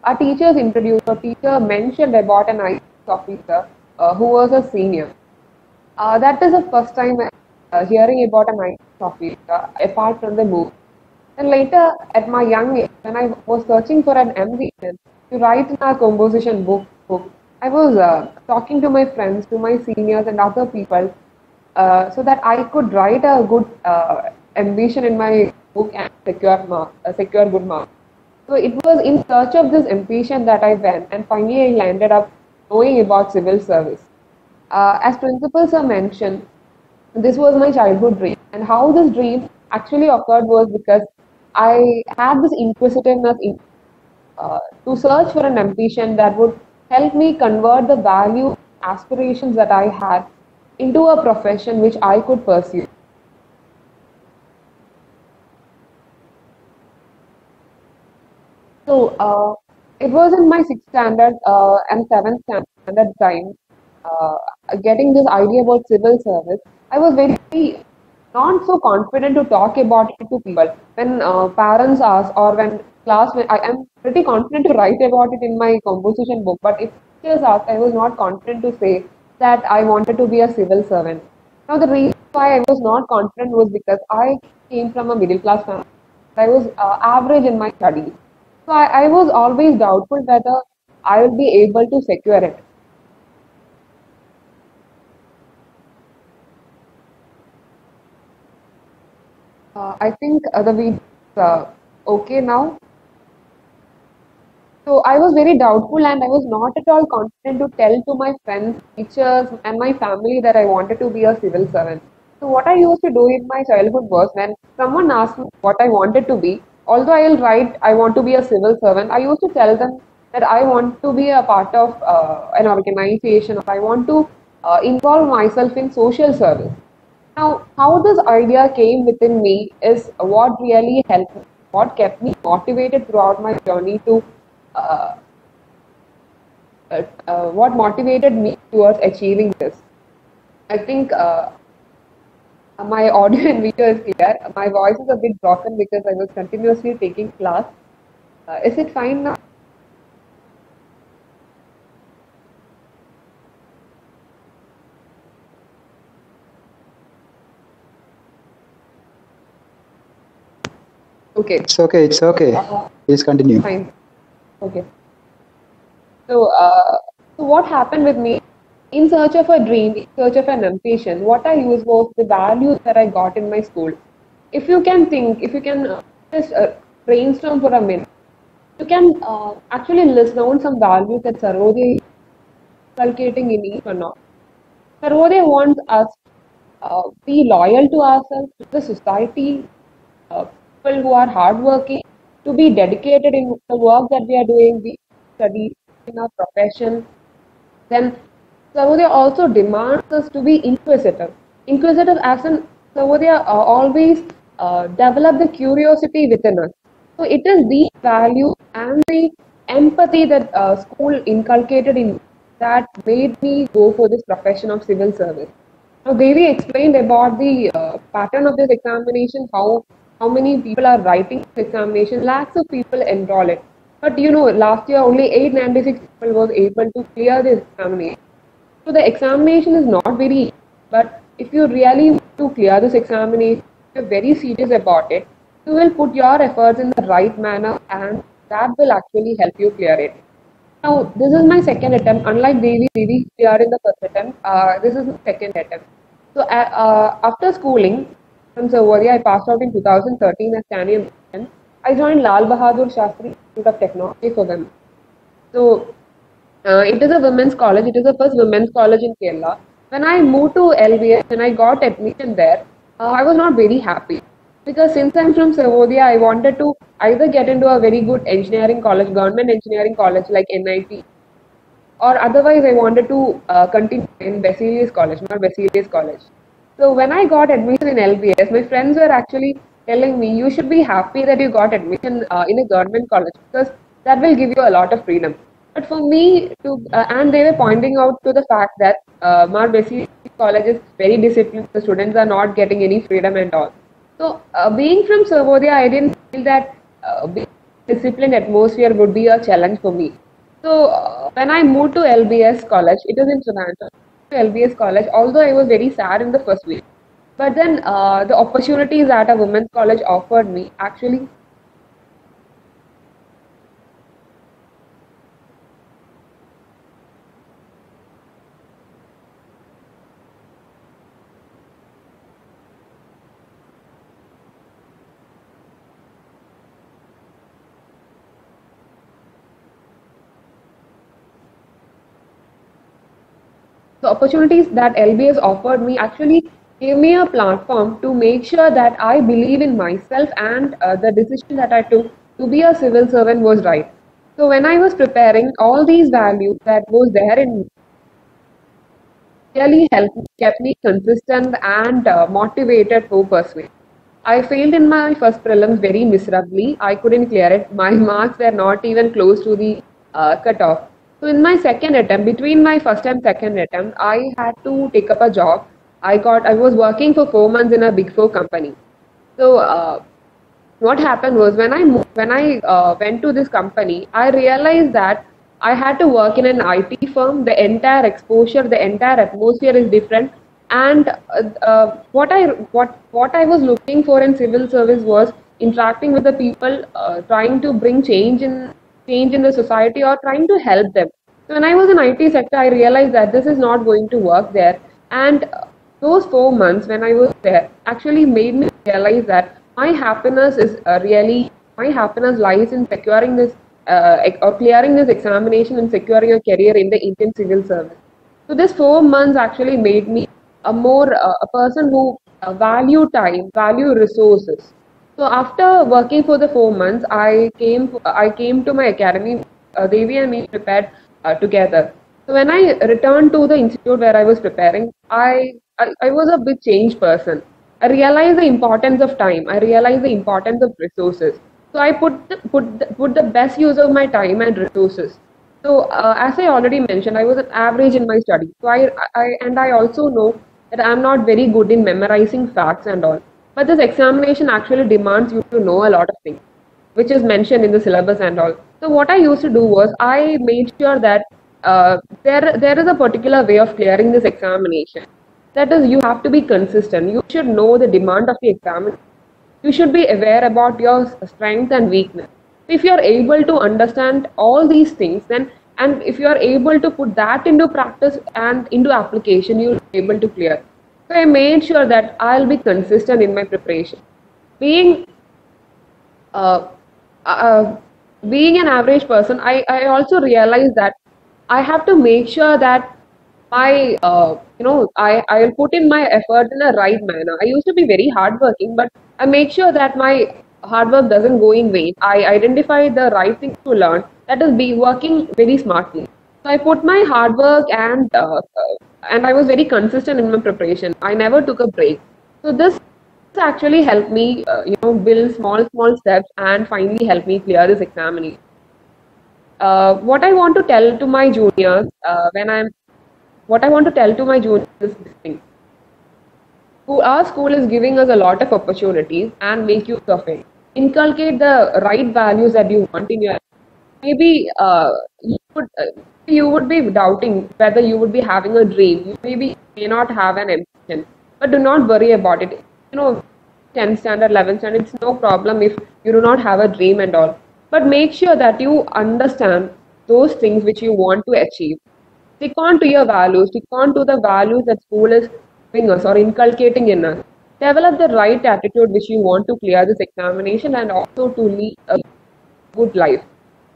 our teacher mentioned about an IAS officer who was a senior. That is the first time hearing about an IAS officer apart from the movie. And later, at my young age, when I was searching for an MVN to write in our composition book, I was talking to my friends, to my seniors and other people, so that I could write a good ambition in my book and secure good marks. So it was in search of this ambition that I went, and finally I landed up knowing about civil service. As Principal Sir mentioned, this was my childhood dream, and how this dream actually occurred was because I had this inquisitiveness to search for an ambition that would help me convert the value, aspirations that I had into a profession which I could pursue. So it was in my 6th standard and 7th standard time, getting this idea about civil service. I was very not so confident to talk about it to people. When parents ask or when I am pretty confident to write about it in my composition book. But if teachers ask, I was not confident to say that I wanted to be a civil servant. Now the reason why I was not confident was because I came from a middle class family. I was average in my studies. So I was always doubtful whether I will be able to secure it. I think the video is okay now. So I was very doubtful and I was not at all confident to tell to my friends, teachers, and my family that I wanted to be a civil servant. So what I used to do in my childhood was when someone asked me what I wanted to be, although I will write I want to be a civil servant, I used to tell them that I want to be a part of an organization, or I want to involve myself in social service. Now, how this idea came within me is what really helped me, what kept me motivated throughout my journey to uh, what motivated me towards achieving this. I think my audio and video is clear. My voice is a bit broken because I was continuously taking class. Is it fine now? Okay, It's okay. It's okay. Please continue. fine. Okay. So what happened with me? In search of a dream, in search of an ambition, what I used was the values that I got in my school. If you can think, if you can just brainstorm for a minute, you can actually list down some values that Sarvodaya is inculcating in each one of. Sarvodaya wants us be loyal to ourselves, to the society, people who are hardworking, to be dedicated in the work that we are doing, we study in our profession. Then Sarvodaya also demands us to be inquisitive. Inquisitive as in Sarvodaya always develop the curiosity within us. So it is the value and the empathy that school inculcated in that made me go for this profession of civil service. Now, Devi explained about the pattern of this examination, how many people are writing this examination, lakhs of people enroll it. But you know, last year only 896 people was able to clear this examination. So the examination is not very easy, but if you really want to clear this examination, if you're very serious about it, you will put your efforts in the right manner and that will actually help you clear it. Now, this is my second attempt. Unlike Devi cleared in the first attempt. This is my second attempt. So, after schooling from Sarvodaya, I passed out in 2013 as Canadian American. I joined Lal Bahadur Shastri Institute of Technology for Women. So, it is a women's college. It is the first women's college in Kerala. When I moved to LBS, when I got admission there, I was not very happy. Because since I'm from Sarvodaya, I wanted to either get into a very good engineering college, government engineering college like NIT, or otherwise I wanted to continue in Basilius College, not Basilius College. So when I got admission in LBS, my friends were actually telling me, you should be happy that you got admission in a government college because that will give you a lot of freedom. But for me, and they were pointing out to the fact that Mar Basilius College is very disciplined, the students are not getting any freedom and all. So, being from Sarvodaya, I didn't feel that being disciplined atmosphere would be a challenge for me. So, when I moved to LBS College, it is in Trivandrum, to LBS College, although I was very sad in the first week. But then, the opportunities that a women's college offered me actually the opportunities that LBS offered me actually gave me a platform to make sure that I believe in myself and the decision that I took to be a civil servant was right. So when I was preparing, all these values that was there in me really helped me, kept me consistent and motivated to pursue. I failed in my first prelims very miserably. I couldn't clear it. My marks were not even close to the cutoff. So in my second attempt, between my first and second attempt, I had to take up a job. I was working for 4 months in a Big Four company. So what happened was when I went to this company, I realized that I had to work in an IT firm. The entire exposure, the entire atmosphere is different, And what I was looking for in civil service was interacting with the people, trying to bring change in the society or trying to help them. So when I was in IT sector, I realized that this is not going to work there. And those 4 months when I was there actually made me realize that my happiness lies in securing this or clearing this examination and securing a career in the Indian civil service. So this 4 months actually made me a person who value time, value resources. So after working for the 4 months, I came to my academy. Devi and me prepared together. So when I returned to the institute where I was preparing, I was a bit changed person. I realized the importance of time. I realized the importance of resources. So I put the best use of my time and resources. So as I already mentioned, I was an average in my study. So I also know that I'm not very good in memorizing facts and all. But this examination actually demands you to know a lot of things, which is mentioned in the syllabus and all. So what I used to do was I made sure that there is a particular way of clearing this examination. That is, you have to be consistent. You should know the demand of the examination. You should be aware about your strength and weakness. If you are able to understand all these things, then and if you are able to put that into practice and into application, you'll be able to clear. So I made sure that I'll be consistent in my preparation. Being uh, uh, being an average person, I also realized that I have to make sure that I'll put in my effort in a right manner. I used to be very hardworking, but I make sure that my hard work doesn't go in vain. I identify the right things to learn, that is be working very smartly. So I put my hard work and I was very consistent in my preparation. I never took a break. So this actually helped me, build small steps and finally help me clear this examination. What I want to tell to my juniors what I want to tell to my juniors is this thing. Our school is giving us a lot of opportunities and make use of it. Inculcate the right values that you want in your life. Maybe you would be doubting whether you would be having a dream. You may not have an ambition, but do not worry about it. 10th standard, 11th standard, it's no problem if you do not have a dream and all. But make sure that you understand those things which you want to achieve. Stick on to your values, stick on to the values that school is giving us or inculcating in us. Develop the right attitude which you want to clear this examination and also to lead a good life.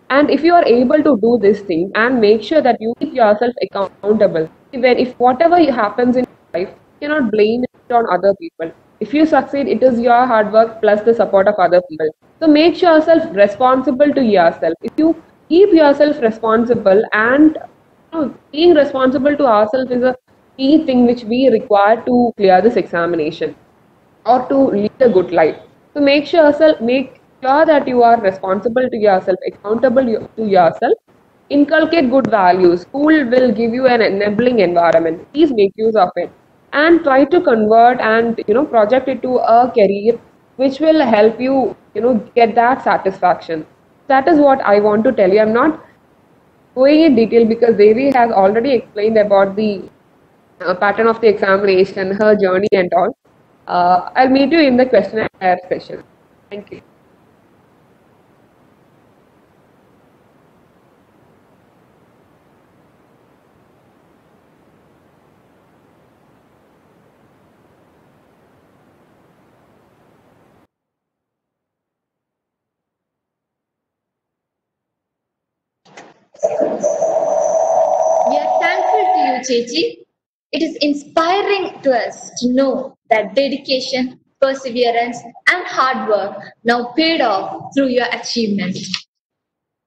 And if you are able to do this thing and make sure that you keep yourself accountable, if whatever happens in life, you cannot blame it on other people. If you succeed, it is your hard work plus the support of other people. So make yourself responsible to yourself. If you keep yourself responsible and being responsible to ourselves is a key thing which we require to clear this examination or to lead a good life. So make sure that you are responsible to yourself, accountable to yourself. Inculcate good values. School will give you an enabling environment. Please make use of it and try to convert and project it to a career which will help you get that satisfaction. That is what I want to tell you. I'm not going in detail because Devi has already explained about the pattern of the examination, her journey and all. I'll meet you in the question and answer session. Thank you. We are thankful to you, Chechi. It is inspiring to us to know that dedication, perseverance, and hard work now paid off through your achievements.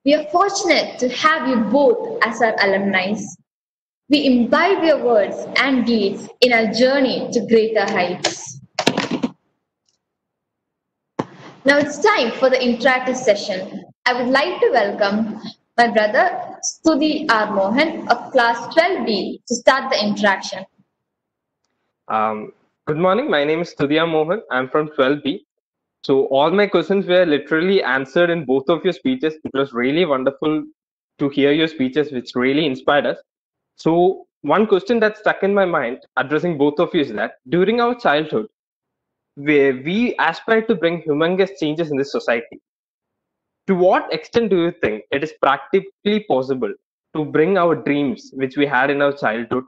We are fortunate to have you both as our alumni. We imbibe your words and deeds in our journey to greater heights. Now it's time for the interactive session. I would like to welcome my brother Studi R. Mohan of class 12B to start the interaction. Good morning. My name is Studya Mohan. I'm from 12B. So all my questions were literally answered in both of your speeches. It was really wonderful to hear your speeches, which really inspired us. So one question that stuck in my mind, addressing both of you, is that during our childhood, we aspire to bring humongous changes in this society. To what extent do you think it is practically possible to bring our dreams, which we had in our childhood,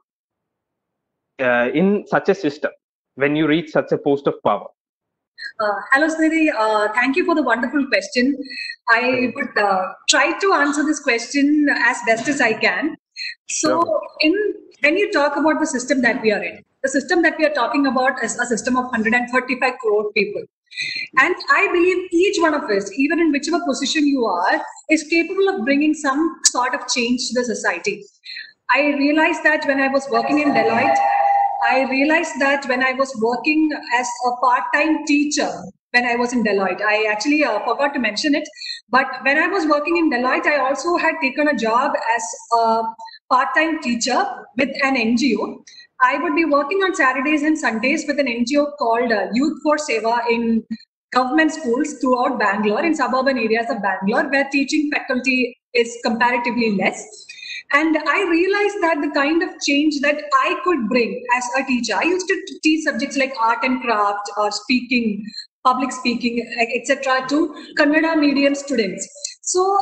in such a system when you reach such a post of power? Hello, Snidhi. Thank you for the wonderful question. I would try to answer this question as best as I can. So, when you talk about the system that we are in, the system that we are talking about is a system of 135 crore people. And I believe each one of us, even in whichever position you are, is capable of bringing some sort of change to the society. I realized that when I was working in Deloitte, I realized that when I was working as a part-time teacher, when I was in Deloitte, I actually forgot to mention it, but when I was working in Deloitte, I also had taken a job as a part-time teacher with an NGO. I would be working on Saturdays and Sundays with an NGO called Youth for Seva in government schools throughout Bangalore, in suburban areas of Bangalore, where teaching faculty is comparatively less. And I realized that the kind of change that I could bring as a teacher, I used to teach subjects like art and craft or speaking, public speaking, etc. to Kannada medium students. So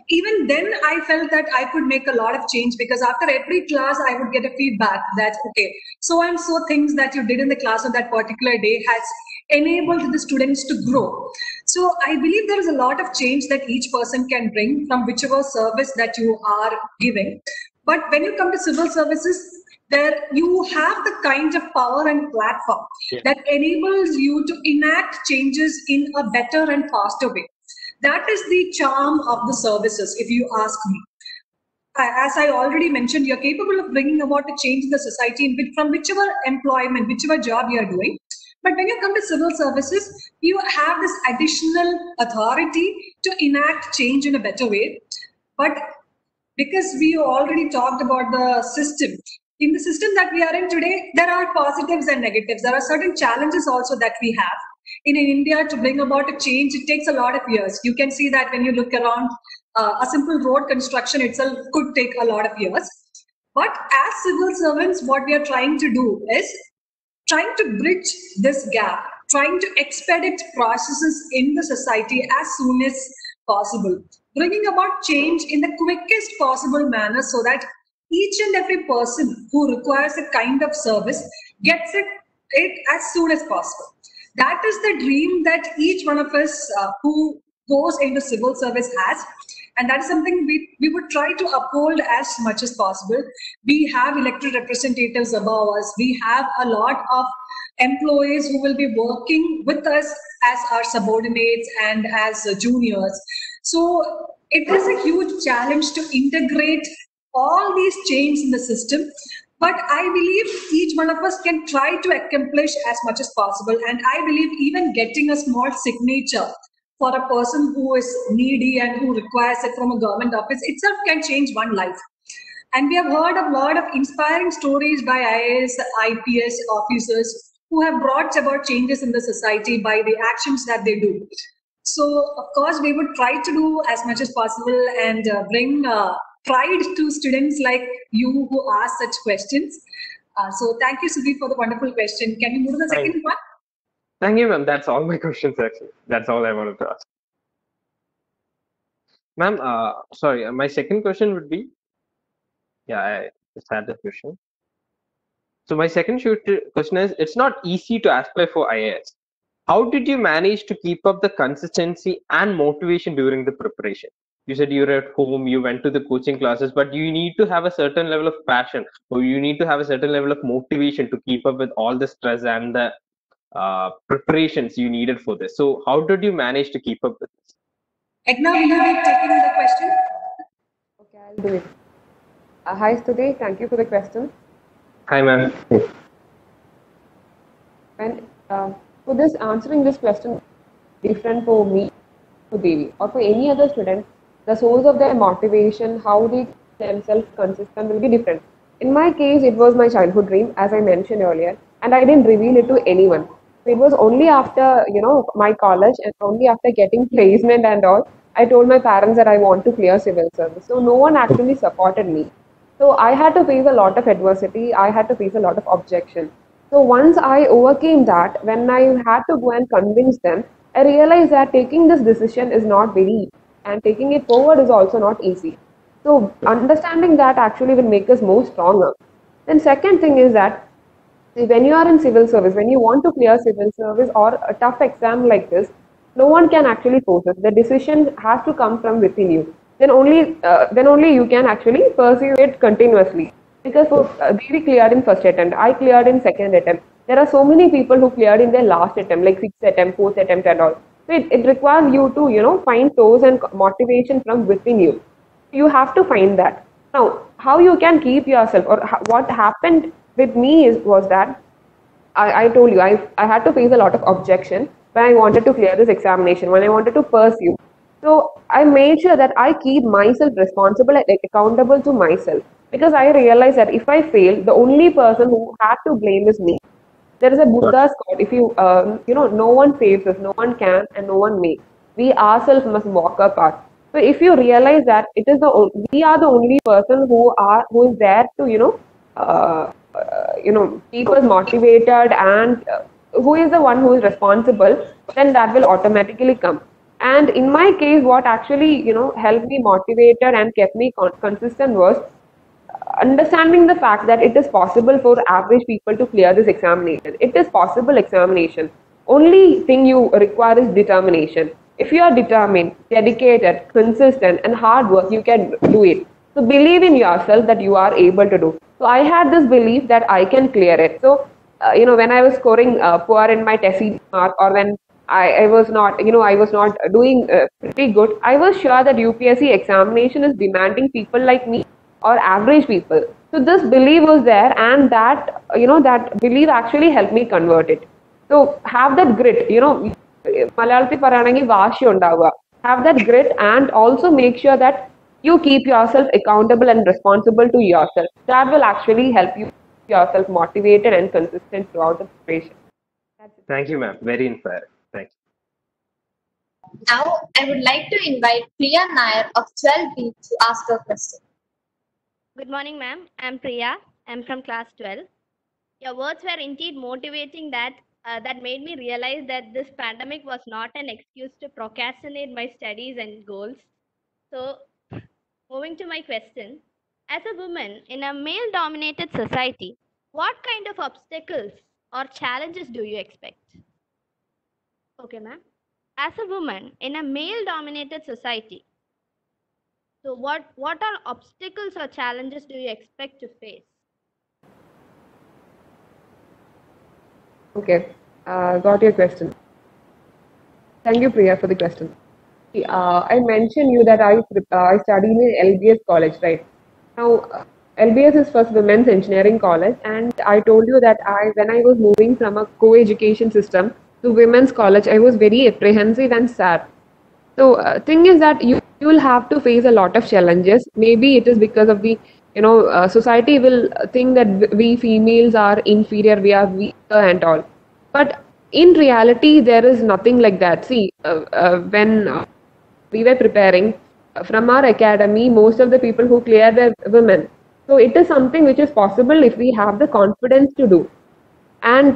even then I felt that I could make a lot of change, because after every class I would get a feedback that, okay, so and so things that you did in the class on that particular day has enabled the students to grow. So I believe there is a lot of change that each person can bring from whichever service that you are giving. But when you come to civil services, there you have the kind of power and platform that enables you to enact changes in a better and faster way. That is the charm of the services, if you ask me. As I already mentioned, you're capable of bringing about a change in the society from whichever employment, whichever job you're doing. But when you come to civil services, you have this additional authority to enact change in a better way. But because we already talked about the system, in the system that we are in today, there are positives and negatives. There are certain challenges also that we have. In India, to bring about a change, it takes a lot of years. You can see that when you look around, a simple road construction itself could take a lot of years. But as civil servants, what we are trying to do is trying to bridge this gap, trying to expedite processes in the society as soon as possible, bringing about change in the quickest possible manner so that each and every person who requires a kind of service gets it as soon as possible. That is the dream that each one of us who goes into civil service has. And that is something we would try to uphold as much as possible. We have elected representatives above us. We have a lot of employees who will be working with us as our subordinates and as juniors. So it is a huge challenge to integrate all these changes in the system. But I believe each one of us can try to accomplish as much as possible. And I believe even getting a small signature for a person who is needy and who requires it from a government office itself can change one life. And we have heard a lot of inspiring stories by IAS, IPS officers who have brought about changes in the society by the actions that they do. So, of course, we would try to do as much as possible and bring pride to students like you who ask such questions. So thank you, Sudhi, for the wonderful question. Can we move to the second one? Thank you, ma'am. That's all my questions, actually. That's all I wanted to ask. Ma'am, sorry, my second question would be, I just had the question. So my second question is, it's not easy to aspire for IAS. How did you manage to keep up the consistency and motivation during the preparation? You said you were at home, you went to the coaching classes, but you need to have a certain level of passion, or you need to have a certain level of motivation to keep up with all the stress and the preparations you needed for this. So how did you manage to keep up with this? Edna, will you be taking the question? Okay, I'll do it. Hi, Stuti. Thank you for the question. Hi, ma'am. And for this, answering this question, different for me, for Devi, or for any other student, the source of their motivation, how they keep themselves consistent will be different. In my case, it was my childhood dream, as I mentioned earlier, and I didn't reveal it to anyone. It was only after, my college and only after getting placement and all, I told my parents that I want to clear civil service. So no one actually supported me. So I had to face a lot of adversity. I had to face a lot of objection. So once I overcame that, when I had to go and convince them, I realized that taking this decision is not very easy, and taking it forward is also not easy. So understanding that actually will make us more stronger. Then second thing is that, see, when you are in civil service, when you want to clear civil service or a tough exam like this, no one can actually force it. The decision has to come from within you. Then only you can actually pursue it continuously. Because for Devi cleared in first attempt, I cleared in second attempt. There are so many people who cleared in their last attempt, like sixth attempt, fourth attempt, and all. So it requires you to find source and motivation from within you. You have to find that. Now, how you can keep yourself, or what happened with me was that I told you I had to face a lot of objection when I wanted to clear this examination, when I wanted to pursue. So I made sure that I keep myself responsible and accountable to myself, because I realized that if I fail, the only person who had to blame is me. There is a Buddha's quote: if no one saves us, no one can, and no one may. We ourselves must walk our path. So if you realize that we are the only person who is there to keep us motivated, and who is the one who is responsible, then that will automatically come. And in my case, what actually helped me motivated and kept me consistent was understanding the fact that it is possible for average people to clear this examination. It is possible examination. Only thing you require is determination. If you are determined, dedicated, consistent, and hard work, you can do it. So believe in yourself that you are able to do. So I had this belief that I can clear it. So when I was scoring poor in my TESE mark, or when I was not doing pretty good, I was sure that UPSC examination is demanding people like me, or average people. So this belief was there, and that that belief actually helped me convert it. So have that grit, Malayalathil parayanengil vashi undavuka. Have that grit, and also make sure that you keep yourself accountable and responsible to yourself. That will actually help you keep yourself motivated and consistent throughout the preparation. Thank you, ma'am. Very inspiring. Thank you. Now, I would like to invite Priya Nair of 12B to ask her question. Good morning, ma'am. I'm Priya. I'm from class 12. Your words were indeed motivating that made me realize that this pandemic was not an excuse to procrastinate my studies and goals. So, moving to my question, as a woman in a male-dominated society, what kind of obstacles or challenges do you expect? Okay, ma'am. As a woman in a male-dominated society, so what are obstacles or challenges do you expect to face? Okay, got your question. Thank you, Priya, for the question. I mentioned you that I studied in LBS college, right? Now, LBS is first women's engineering college, and I told you that when I was moving from a co-education system to women's college, I was very apprehensive and sad. So, thing is that you will have to face a lot of challenges. Maybe it is because of the society will think that we females are inferior, we are weaker and all. But in reality, there is nothing like that. See, when we were preparing from our academy, most of the people who cleared were women. So it is something which is possible if we have the confidence to do. And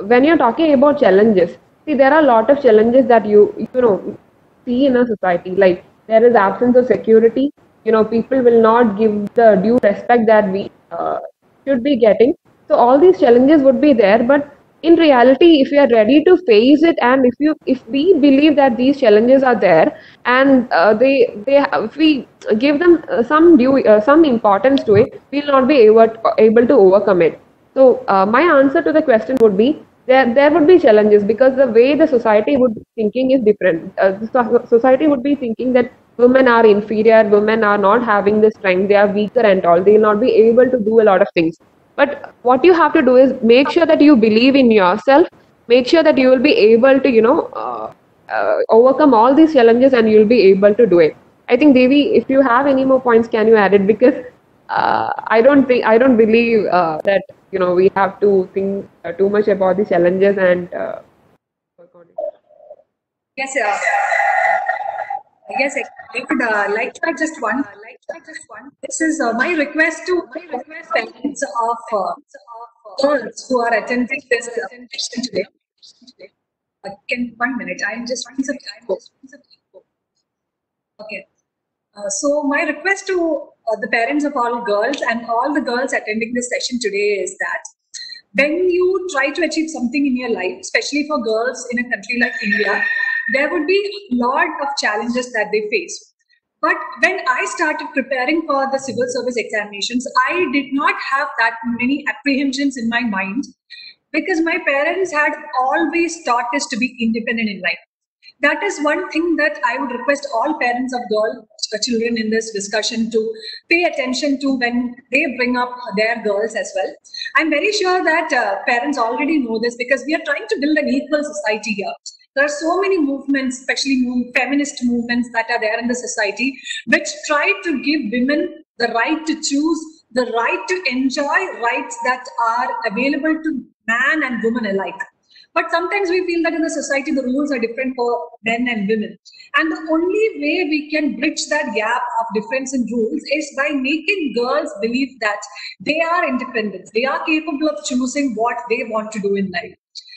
when you're talking about challenges, see, there are a lot of challenges that you see in a society. Like there is absence of security. People will not give the due respect that we should be getting. So all these challenges would be there, but in reality, if we are ready to face it, and if we believe that these challenges are there, and if we give them some importance to it, we will not be able to overcome it. So my answer to the question would be, there would be challenges, because the way the society would be thinking is different. The society would be thinking that women are inferior, women are not having the strength, they are weaker and all, they will not be able to do a lot of things. But what you have to do is make sure that you believe in yourself, make sure that you will be able to overcome all these challenges, and you will be able to do it. I think, Devi, if you have any more points, can you add it? Because I don't believe that we have to think too much about the challenges and work on it. Yes, I would like to add just one This is my request to parents of girls who are attending this session today. Can 1 minute? I'm just doing some info. Okay. So my request to the parents of all girls and all the girls attending this session today is that when you try to achieve something in your life, especially for girls in a country like India, there would be a lot of challenges that they face. But when I started preparing for the civil service examinations, I did not have that many apprehensions in my mind because my parents had always taught us to be independent in life. That is one thing that I would request all parents of children in this discussion to pay attention to when they bring up their girls as well. I'm very sure that parents already know this because we are trying to build an equal society here. There are so many movements, especially feminist movements that are there in the society, which try to give women the right to choose, the right to enjoy rights that are available to man and woman alike. But sometimes we feel that in the society, the rules are different for men and women. And the only way we can bridge that gap of difference in rules is by making girls believe that they are independent. They are capable of choosing what they want to do in life.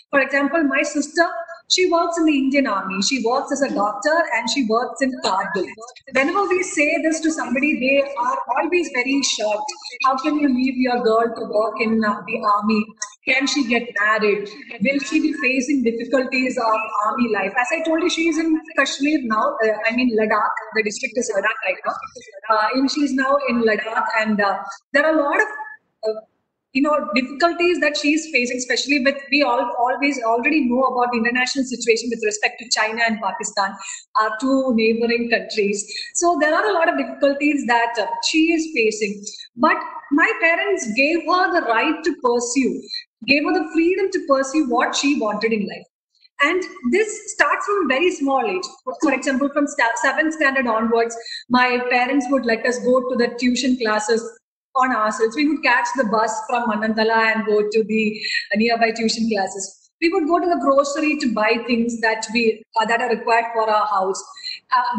For example, my sister, she works in the Indian Army. She works as a doctor and she works in Kargil. Whenever we say this to somebody, they are always very shocked. How can you leave your girl to work in the army? Can she get married? Will she be facing difficulties of army life? As I told you, she is in Kashmir now. Ladakh. The district is Ladakh right now. And she's now in Ladakh, and there are a lot of difficulties that she's facing, especially with we always already know about the international situation with respect to China and Pakistan, our two neighboring countries. So there are a lot of difficulties that she is facing. But my parents gave her the right to pursue, gave her the freedom to pursue what she wanted in life. And this starts from a very small age. For example, from 7th standard onwards, my parents would let us go to the tuition classes on ourselves. We would catch the bus from Manantala and go to the nearby tuition classes. We would go to the grocery to buy things that are required for our house.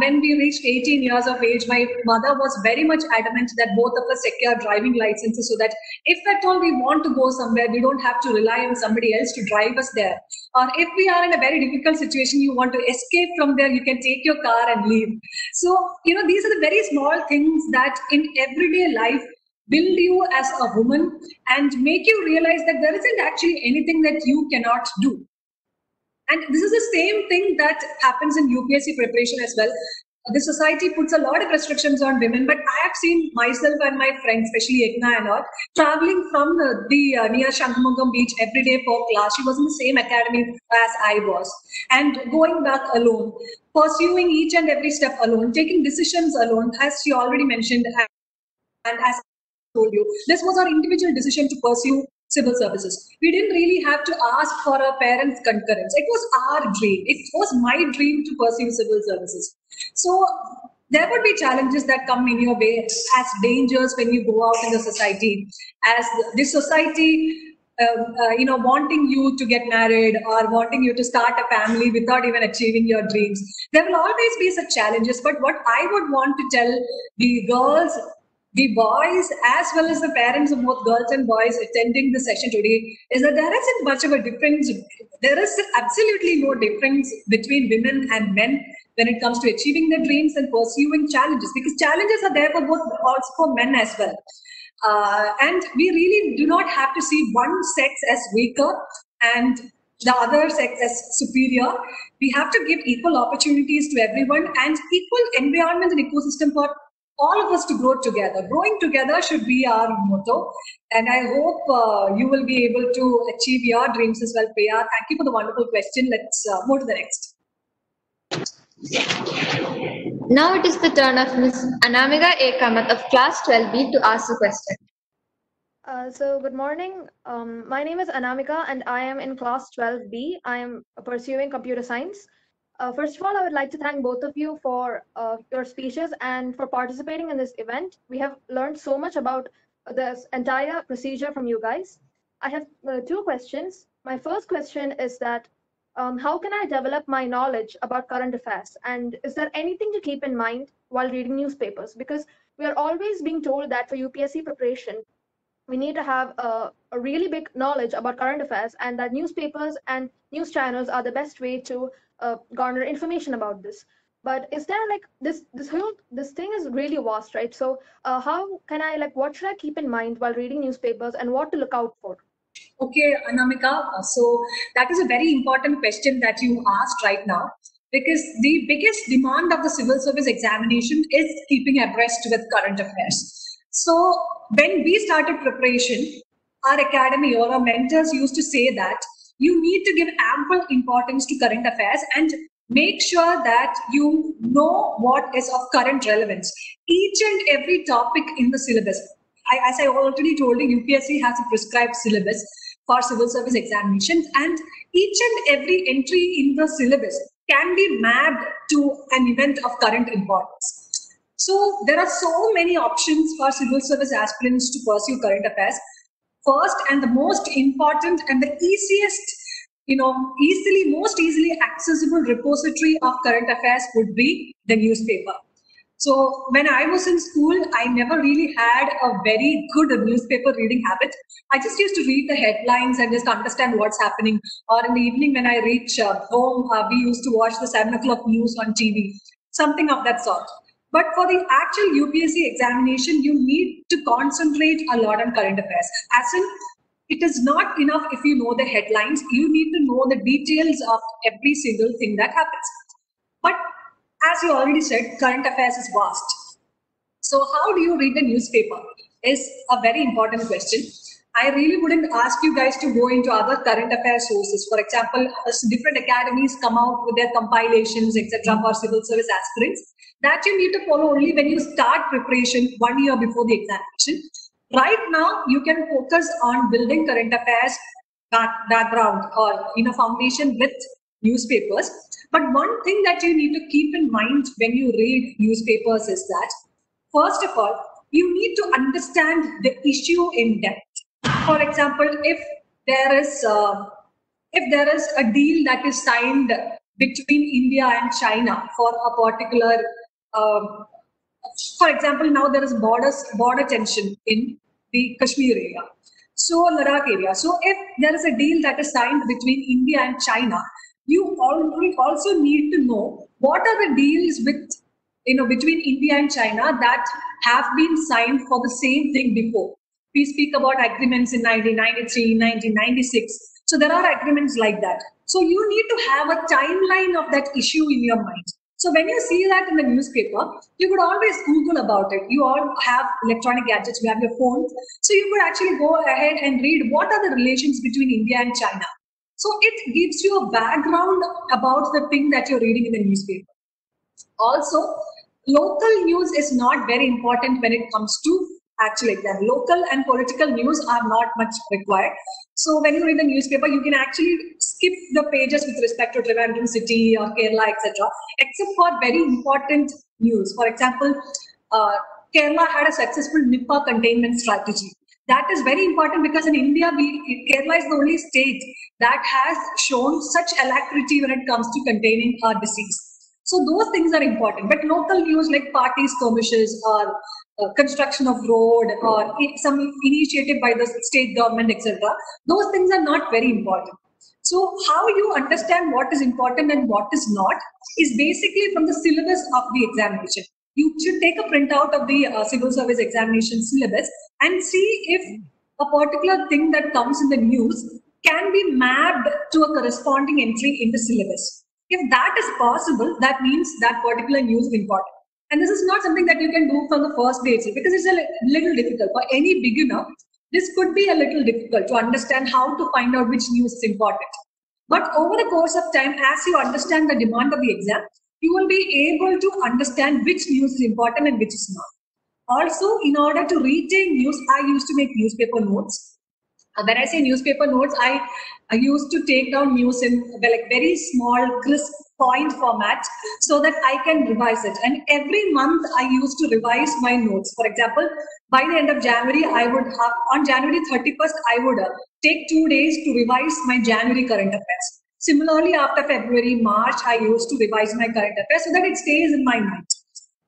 When we reached 18 years of age, my mother was very much adamant that both of us secure driving licenses so that if at all we want to go somewhere, we don't have to rely on somebody else to drive us there. Or if we are in a very difficult situation, you want to escape from there, you can take your car and leave. So, these are the very small things that in everyday life build you as a woman and make you realize that there isn't actually anything that you cannot do. And this is the same thing that happens in UPSC preparation as well. The society puts a lot of restrictions on women, but I have seen myself and my friends, especially Ekna and all, traveling from the near Shankamugam beach every day for class. She was in the same academy as I was. And going back alone, pursuing each and every step alone, taking decisions alone, as she already mentioned, and as told you, this was our individual decision to pursue civil services. We didn't really have to ask for our parents' concurrence. It was our dream. It was my dream to pursue civil services. So there would be challenges that come in your way as dangers when you go out in the society, as the society wanting you to get married or wanting you to start a family without even achieving your dreams. There will always be such challenges. But what I would want to tell the girls, the boys, as well as the parents of both girls and boys attending the session today, is that there isn't much of a difference. There is absolutely no difference between women and men when it comes to achieving their dreams and pursuing challenges, because challenges are there for both, also for men as well. And we really do not have to see one sex as weaker and the other sex as superior. We have to give equal opportunities to everyone and equal environment and ecosystem for all of us to grow together. Growing together should be our motto. And I hope you will be able to achieve your dreams as well, Priya. Thank you for the wonderful question. Let's move to the next. Now it is the turn of Ms. Anamika A. Kamath of class 12B to ask the question. So good morning. My name is Anamika and I am in class 12B. I am pursuing computer science. First of all, I would like to thank both of you for your speeches and for participating in this event. We have learned so much about this entire procedure from you guys. I have two questions. My first question is that how can I develop my knowledge about current affairs? And is there anything to keep in mind while reading newspapers? Because we are always being told that for UPSC preparation, we need to have a really big knowledge about current affairs, and that newspapers and news channels are the best way to garner information about this. But is there like this thing is really vast, right? So how can I, like, what should I keep in mind while reading newspapers and what to look out for? Okay, Anamika. So that is a very important question that you asked right now, because the biggest demand of the civil service examination is keeping abreast with current affairs. So when we started preparation, our academy or our mentors used to say that you need to give ample importance to current affairs and make sure that you know what is of current relevance. Each and every topic in the syllabus. As I already told you, UPSC has a prescribed syllabus for civil service examinations, and each and every entry in the syllabus can be mapped to an event of current importance. So there are so many options for civil service aspirants to pursue current affairs. First and the most important and the easiest, most easily accessible repository of current affairs would be the newspaper. So when I was in school, I never really had a very good newspaper reading habit. I just used to read the headlines and just understand what's happening. Or in the evening when I reach home, we used to watch the 7 o'clock news on TV, something of that sort. But for the actual UPSC examination, you need to concentrate a lot on current affairs. As in, it is not enough if you know the headlines. You need to know the details of every single thing that happens. But as you already said, current affairs is vast. So how do you read the newspaper is a very important question. I really wouldn't ask you guys to go into other current affairs sources. For example, different academies come out with their compilations, etc. for civil service aspirants. That you need to follow only when you start preparation 1 year before the examination. Right now, you can focus on building current affairs background or foundation with newspapers. But one thing that you need to keep in mind when you read newspapers is that, first of all, you need to understand the issue in depth. For example, if there is a deal that is signed between India and China for a particular, for example, now there is border tension in the Kashmir area, so Ladakh area. So if there is a deal that is signed between India and China, you also need to know what are the deals between India and China that have been signed for the same thing before. We speak about agreements in 1993, 1996. So there are agreements like that. So you need to have a timeline of that issue in your mind. So when you see that in the newspaper, you could always Google about it. You all have electronic gadgets, you have your phones. So you could actually go ahead and read what are the relations between India and China. So it gives you a background about the thing that you're reading in the newspaper. Also, local news is not very important when it comes to actual exam. Local and political news are not much required. So when you read the newspaper, you can actually skip the pages with respect to Trivandrum city or Kerala, etc., except for very important news. For example, Kerala had a successful Nipah containment strategy. That is very important because in India, Kerala is the only state that has shown such alacrity when it comes to containing a disease. So those things are important. But local news like party skirmishes or construction of road or some initiative by the state government, etc., those things are not very important. So how you understand what is important and what is not is basically from the syllabus of the examination. You should take a printout of the civil service examination syllabus and see if a particular thing that comes in the news can be mapped to a corresponding entry in the syllabus. If that is possible, that means that particular news is important. And this is not something that you can do from the first day itself, because it's a little difficult. For any beginner, this could be a little difficult to understand how to find out which news is important. But over the course of time, as you understand the demand of the exam, you will be able to understand which news is important and which is not. Also, in order to retain news, I used to make newspaper notes. When I say newspaper notes, I used to take down news in very small, crisp point format so that I can revise it. And every month I used to revise my notes. For example, by the end of January, on January 31st, I would take 2 days to revise my January current affairs. Similarly, after February, March, I used to revise my current affairs so that it stays in my mind.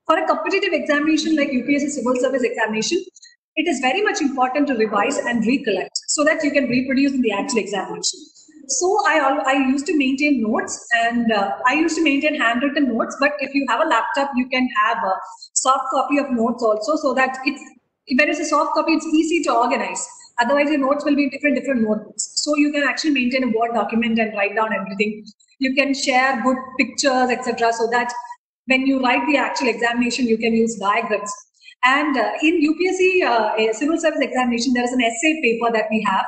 For a competitive examination like UPSC Civil Service Examination, it is very much important to revise and recollect so that you can reproduce in the actual examination. So I used to maintain notes, and I used to maintain handwritten notes, but if you have a laptop, you can have a soft copy of notes also, so that if there is a soft copy, it's easy to organize. Otherwise, your notes will be in different notebooks. So you can actually maintain a Word document and write down everything. You can share good pictures, etc., so that when you write the actual examination, you can use diagrams. And in UPSC Civil Service Examination, there is an essay paper that we have.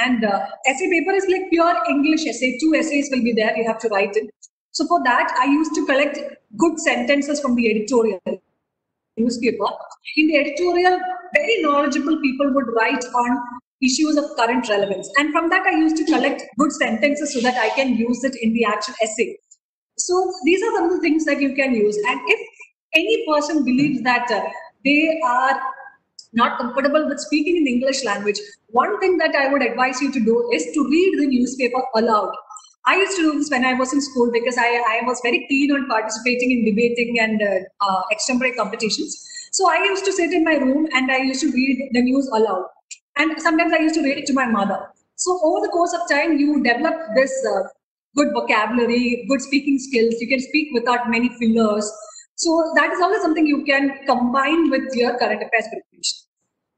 And essay paper is like pure English essay. 2 essays will be there. You have to write it. So for that, I used to collect good sentences from the editorial newspaper. In the editorial, very knowledgeable people would write on issues of current relevance. And from that, I used to collect good sentences so that I can use it in the actual essay. So these are some of the things that you can use. And if any person believes that they are not comfortable with speaking in the English language, one thing that I would advise you to do is to read the newspaper aloud. I used to do this when I was in school because I was very keen on participating in debating and extempore competitions. So I used to sit in my room and I used to read the news aloud. And sometimes I used to read it to my mother. So over the course of time, you develop this good vocabulary, good speaking skills. You can speak without many fillers. So that is also something you can combine with your current affairs preparation.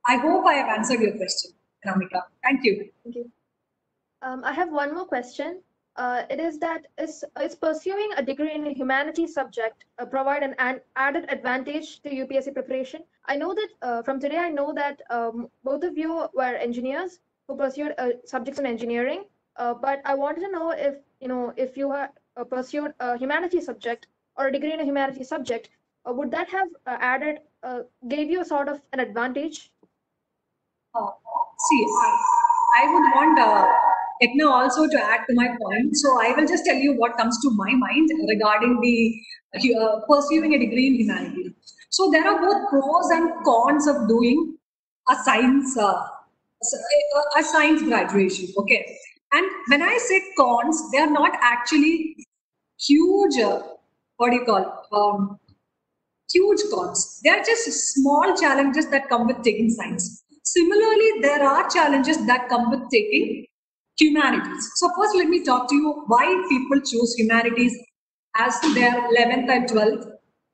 I hope I have answered your question, Ramika. Thank you. Thank you. I have one more question. It is that is pursuing a degree in a humanities subject provide an added advantage to UPSC preparation? I know that from today, I know that both of you were engineers who pursued subjects in engineering. But I wanted to know if you have pursued a humanities subject or a degree in a humanities subject, would that have gave you a sort of an advantage? See, I would want Ekna also to add to my point. So I will just tell you what comes to my mind regarding the pursuing a degree in humanities. So there are both pros and cons of doing a science graduation. Okay, and when I say cons, they are not actually huge. Huge cons. They are just small challenges that come with taking science. Similarly, there are challenges that come with taking humanities. So first, let me talk to you why people choose humanities as their 11th and 12th,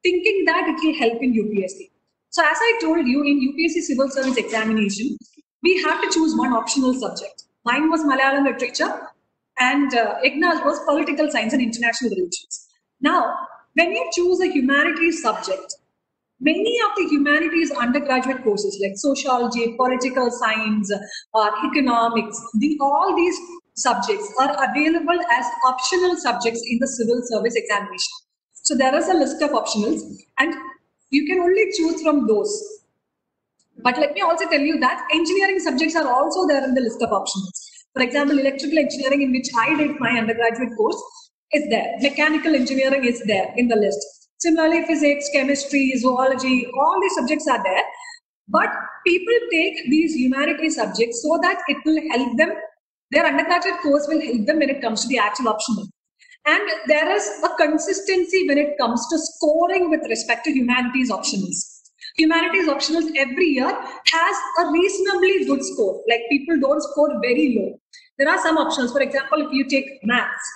thinking that it will help in UPSC. So as I told you, in UPSC Civil Service Examination, we have to choose one optional subject. Mine was Malayalam Literature and Igna's was Political Science and International Relations. Now, when you choose a humanities subject, many of the humanities undergraduate courses like sociology, political science, economics, all these subjects are available as optional subjects in the civil service examination. So there is a list of optionals and you can only choose from those. But let me also tell you that engineering subjects are also there in the list of optionals. For example, electrical engineering, in which I did my undergraduate course, is there. Mechanical engineering is there in the list. Similarly, physics, chemistry, zoology, all these subjects are there. But people take these humanities subjects so that it will help them, their undergraduate course will help them when it comes to the actual optional. And there is a consistency when it comes to scoring with respect to humanities optionals. Humanities optionals every year has a reasonably good score. Like people don't score very low. There are some options. For example, if you take maths,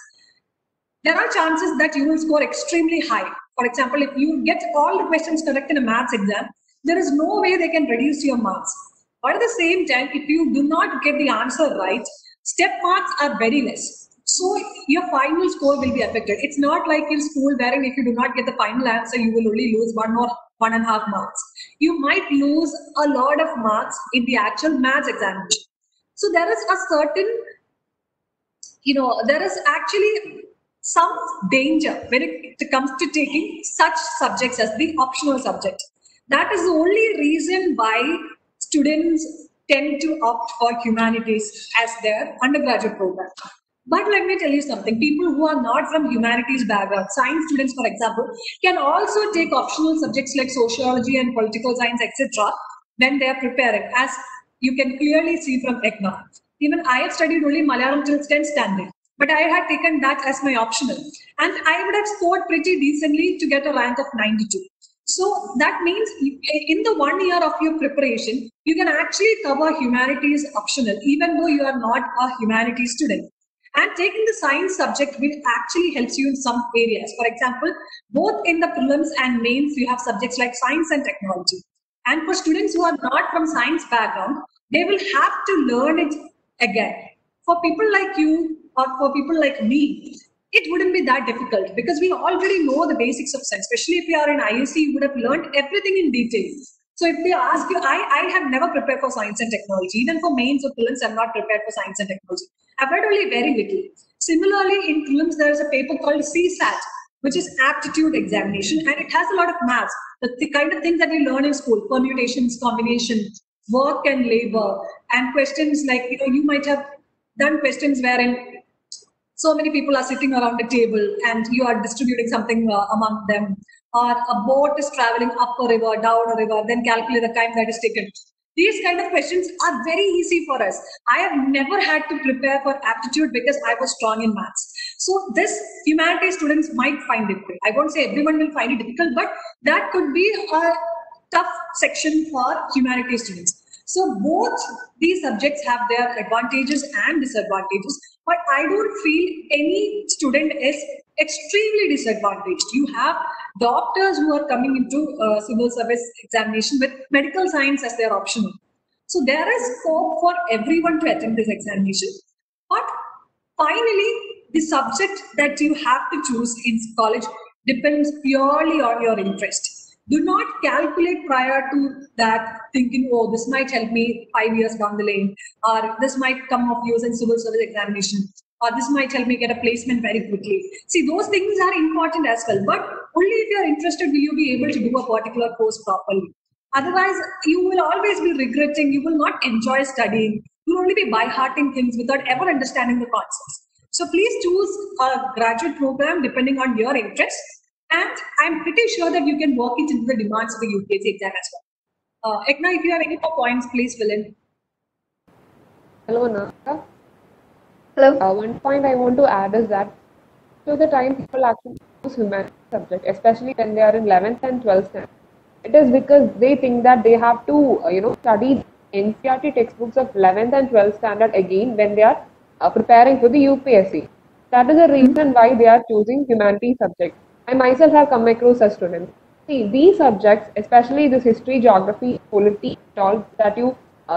there are chances that you will score extremely high. For example, if you get all the questions correct in a maths exam, there is no way they can reduce your marks. But at the same time, if you do not get the answer right, step marks are very less. So your final score will be affected. It's not like in school wherein if you do not get the final answer, you will only lose 1 or 1.5 marks. You might lose a lot of marks in the actual maths examination. So there is a certain, there is actually some danger when it comes to taking such subjects as the optional subject. That is the only reason why students tend to opt for humanities as their undergraduate program. But let me tell you something, people who are not from humanities background, science students, for example, can also take optional subjects like sociology and political science, etc. when they are preparing, as you can clearly see from EGNA. Even I have studied only Malayalam till 10th standard, but I had taken that as my optional. And I would have scored pretty decently to get a rank of 92. So that means in the 1 year of your preparation, you can actually cover humanities optional, even though you are not a humanities student. And taking the science subject will actually helps you in some areas. For example, both in the prelims and mains, you have subjects like science and technology. And for students who are not from science background, they will have to learn it again. For people like you or for people like me, it wouldn't be that difficult because we already know the basics of science. Especially if you are in ISC, you would have learned everything in detail. So if they ask you, I have never prepared for science and technology. Even for mains or prelims, I'm not prepared for science and technology. I've read only very little. Similarly, in prelims, there is a paper called CSAT, which is aptitude examination, and it has a lot of maths, the kind of things that we learn in school, permutations, combinations, work and labor, and questions like, you might have done questions wherein so many people are sitting around a table and you are distributing something among them, or a boat is traveling up a river, down a river, then calculate the time that is taken. These kind of questions are very easy for us. I have never had to prepare for aptitude because I was strong in maths. So this humanities students might find it difficult. I won't say everyone will find it difficult, but that could be a tough section for humanities students. So both these subjects have their advantages and disadvantages, but I don't feel any student is extremely disadvantaged. You have doctors who are coming into civil service examination with medical science as their optional. So there is scope for everyone to attend this examination. But finally, the subject that you have to choose in college depends purely on your interest. Do not calculate prior to that thinking, oh, this might help me 5 years down the lane, or this might come of use in civil service examination, or this might help me get a placement very quickly. See, those things are important as well, but only if you're interested will you be able to do a particular course properly. Otherwise, you will always be regretting, you will not enjoy studying, you will only be by-hearting things without ever understanding the concepts. So please choose a graduate program depending on your interest. And I'm pretty sure that you can work it into the demands of the UPSC exam as well. Ekna, if you have any more points, please fill in. Hello, Naka. Hello. One point I want to add is that to the time people actually choose humanities subject, especially when they are in 11th and 12th standard, it is because they think that they have to, study NCERT textbooks of 11th and 12th standard again when they are preparing for the UPSC. That is the reason why they are choosing humanities subject. I myself have come across such students. See, these subjects, especially this history, geography, polity, all that you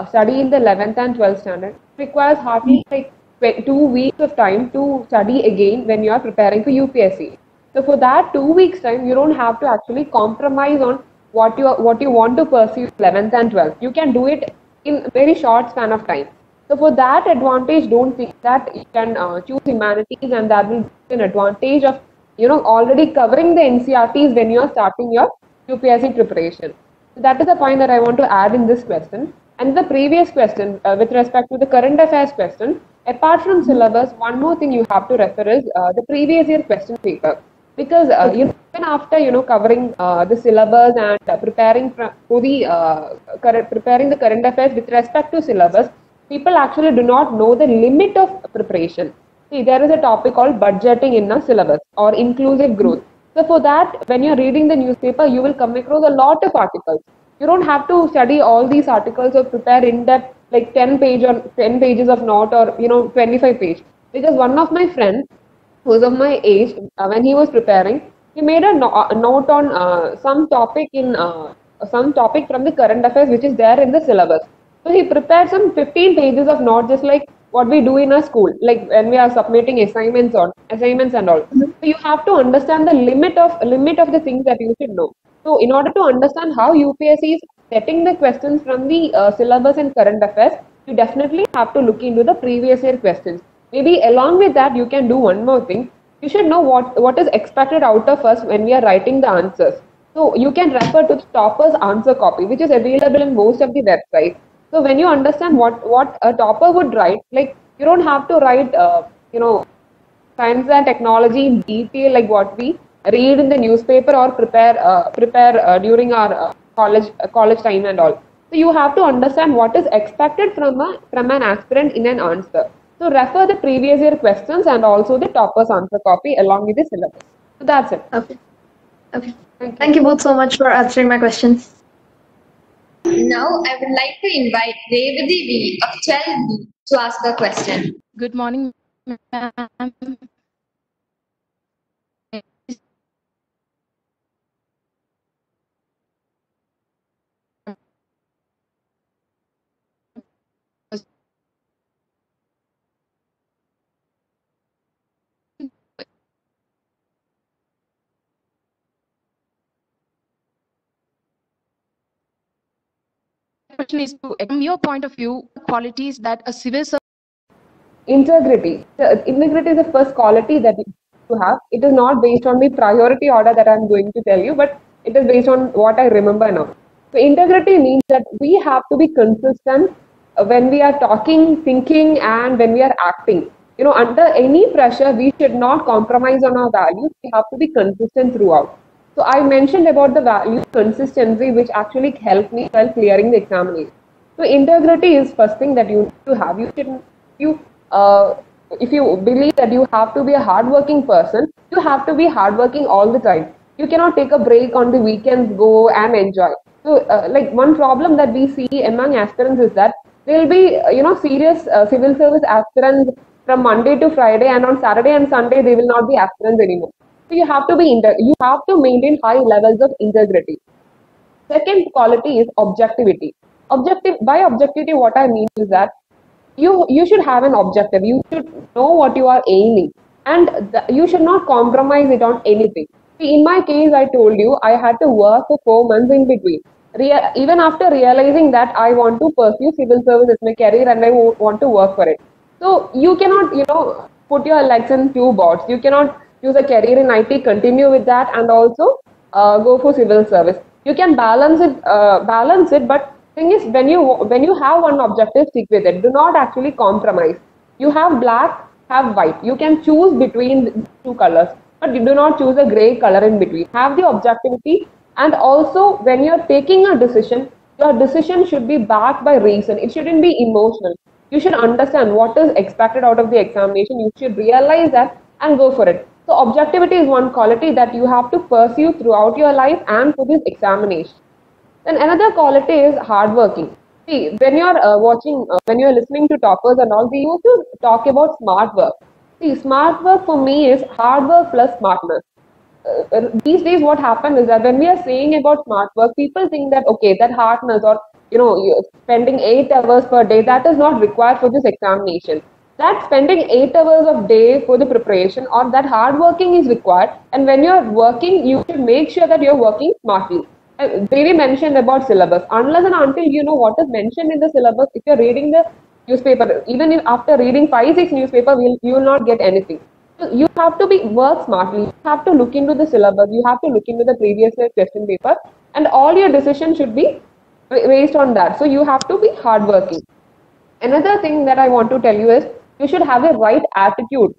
study in the 11th and 12th standard, requires hardly like 2 weeks of time to study again when you are preparing for UPSC. So for that 2 weeks time, you don't have to actually compromise on what you want to pursue 11th and 12th. You can do it in a very short span of time. So for that advantage, don't think that you can choose humanities and that will be an advantage of already covering the NCERTs when you are starting your UPSC preparation. So that is the point that I want to add in this question. And the previous question, with respect to the current affairs question, apart from syllabus, one more thing you have to refer is the previous year question paper. Because even after covering the syllabus and preparing for the preparing the current affairs with respect to syllabus, people actually do not know the limit of preparation. See, there is a topic called budgeting in a syllabus or inclusive growth. So for that, when you're reading the newspaper, you will come across a lot of articles. You don't have to study all these articles or prepare in depth like 10 pages of note or 25 pages. Because one of my friends who is of my age, when he was preparing, he made a note on some topic from the current affairs which is there in the syllabus. So he prepared some 15 pages of notes, just like what we do in our school, like when we are submitting assignments and all. So you have to understand the limit of the things that you should know. So in order to understand how UPSC is setting the questions from the syllabus and current affairs, you definitely have to look into the previous year questions. Maybe along with that, you can do one more thing. You should know what is expected out of us when we are writing the answers. So you can refer to the topper's answer copy, which is available in most of the websites. So when you understand what a topper would write, like you don't have to write, science and technology in detail like what we read in the newspaper or prepare during our college time and all. So you have to understand what is expected from an aspirant in an answer. So refer the previous year questions and also the topper's answer copy along with the syllabus. So that's it. Okay. Thank you both so much for answering my questions. Now I would like to invite Revati V of 12B to ask a question. Good morning, ma'am. Question is from your point of view, qualities that a civil servant. Integrity. Integrity is the first quality that you have. It is not based on the priority order that I'm going to tell you, but it is based on what I remember now. So integrity means that we have to be consistent when we are talking, thinking, and when we are acting. You know, under any pressure, we should not compromise on our values. We have to be consistent throughout. So I mentioned about the value consistency, which actually helped me while clearing the examination. So integrity is first thing that you need to have. If you believe that you have to be a hardworking person, you have to be hardworking all the time. You cannot take a break on the weekends, go and enjoy. So, like one problem that we see among aspirants is that there will be, serious civil service aspirants from Monday to Friday, and on Saturday and Sunday they will not be aspirants anymore. So you have to you have to maintain high levels of integrity. Second quality is objectivity. By objectivity, what I mean is that you should have an objective. You should know what you are aiming, and you should not compromise it on anything. See, in my case, I told you I had to work for 4 months in between. Even after realizing that I want to pursue civil service as my career and I want to work for it. So you cannot, put your legs in two boards. You cannot choose a career in IT, continue with that, and also go for civil service. You can balance it, but thing is, when you have one objective, stick with it. Do not actually compromise. You have black, have white. You can choose between two colors, but you do not choose a gray color in between. Have the objectivity, and also when you're taking a decision, your decision should be backed by reason. It shouldn't be emotional. You should understand what is expected out of the examination. You should realize that and go for it. So objectivity is one quality that you have to pursue throughout your life and for this examination. Then another quality is hardworking. See, when you're listening to talkers and all, we used to talk about smart work. See, smart work for me is hard work plus smartness. These days, what happens is that when we are saying about smart work, people think that, okay, that hardness or, you're spending 8 hours per day, that is not required for this examination. That spending 8 hours of day for the preparation or that hard working is required. And when you're working, you should make sure that you're working smartly. Devi mentioned about syllabus. Unless and until you know what is mentioned in the syllabus, if you're reading the newspaper, even if after reading 5-6 newspapers, you will not get anything. So you have to work smartly. You have to look into the syllabus. You have to look into the previous year question paper, and all your decisions should be based on that. So you have to be hardworking. Another thing that I want to tell you is you should have a right attitude.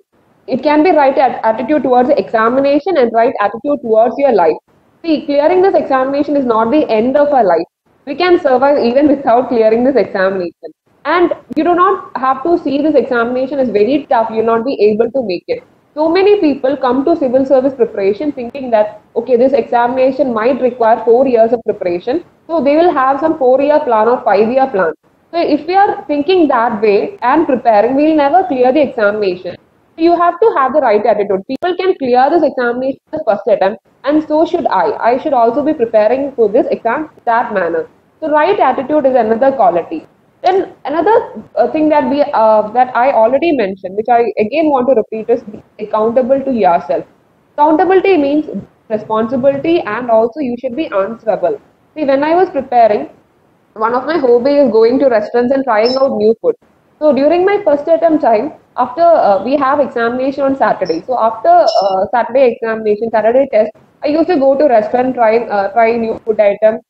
It can be right attitude towards the examination and right attitude towards your life. See, clearing this examination is not the end of our life. We can survive even without clearing this examination. And you do not have to see this examination as very tough. You'll not be able to make it. So many people come to civil service preparation thinking that, okay, this examination might require 4 years of preparation. So they will have some 4-year plan or 5-year plan. So if we are thinking that way and preparing, we will never clear the examination. So you have to have the right attitude. People can clear this examination the first attempt, and so should I. I should also be preparing for this exam that manner. So right attitude is another quality. Then another thing that I already mentioned, which I again want to repeat, is be accountable to yourself. Accountability means responsibility, and also you should be answerable. See, when I was preparing, one of my hobbies is going to restaurants and trying out new food. So during my first attempt time, after we have examination on Saturday. So after Saturday examination, Saturday test, I used to go to restaurant, try new food items,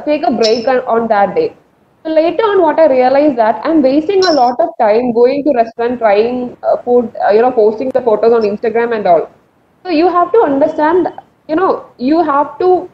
take a break on that day. So later on, what I realized that I'm wasting a lot of time going to restaurant, trying food, posting the photos on Instagram and all. So you have to understand, you have to,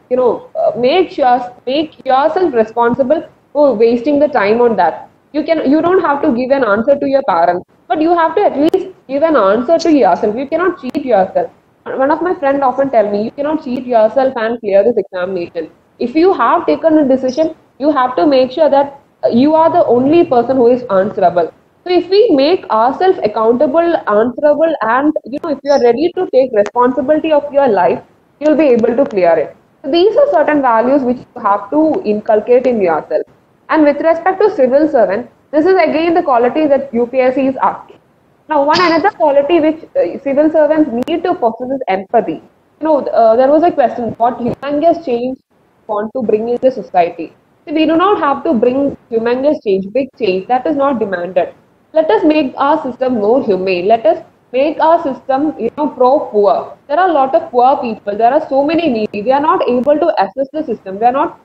make yourself responsible for wasting the time on that. You don't have to give an answer to your parents, but you have to at least give an answer to yourself. You cannot cheat yourself. one of my friends often tell me, you cannot cheat yourself and clear this examination. If you have taken a decision, you have to make sure that you are the only person who is answerable. So if we make ourselves accountable, answerable, and if you are ready to take responsibility of your life, you'll be able to clear it. So these are certain values which you have to inculcate in yourself. And with respect to civil servant, this is again the quality that UPSC is asking. Now, one another quality which civil servants need to possess is empathy. There was a question: what humongous change we want to bring in the society? See, we do not have to bring humongous change, big change. That is not demanded. Let us make our system more humane. Let us make our system, pro-poor. There are a lot of poor people. There are so many needy. They are not able to assess the system. They are not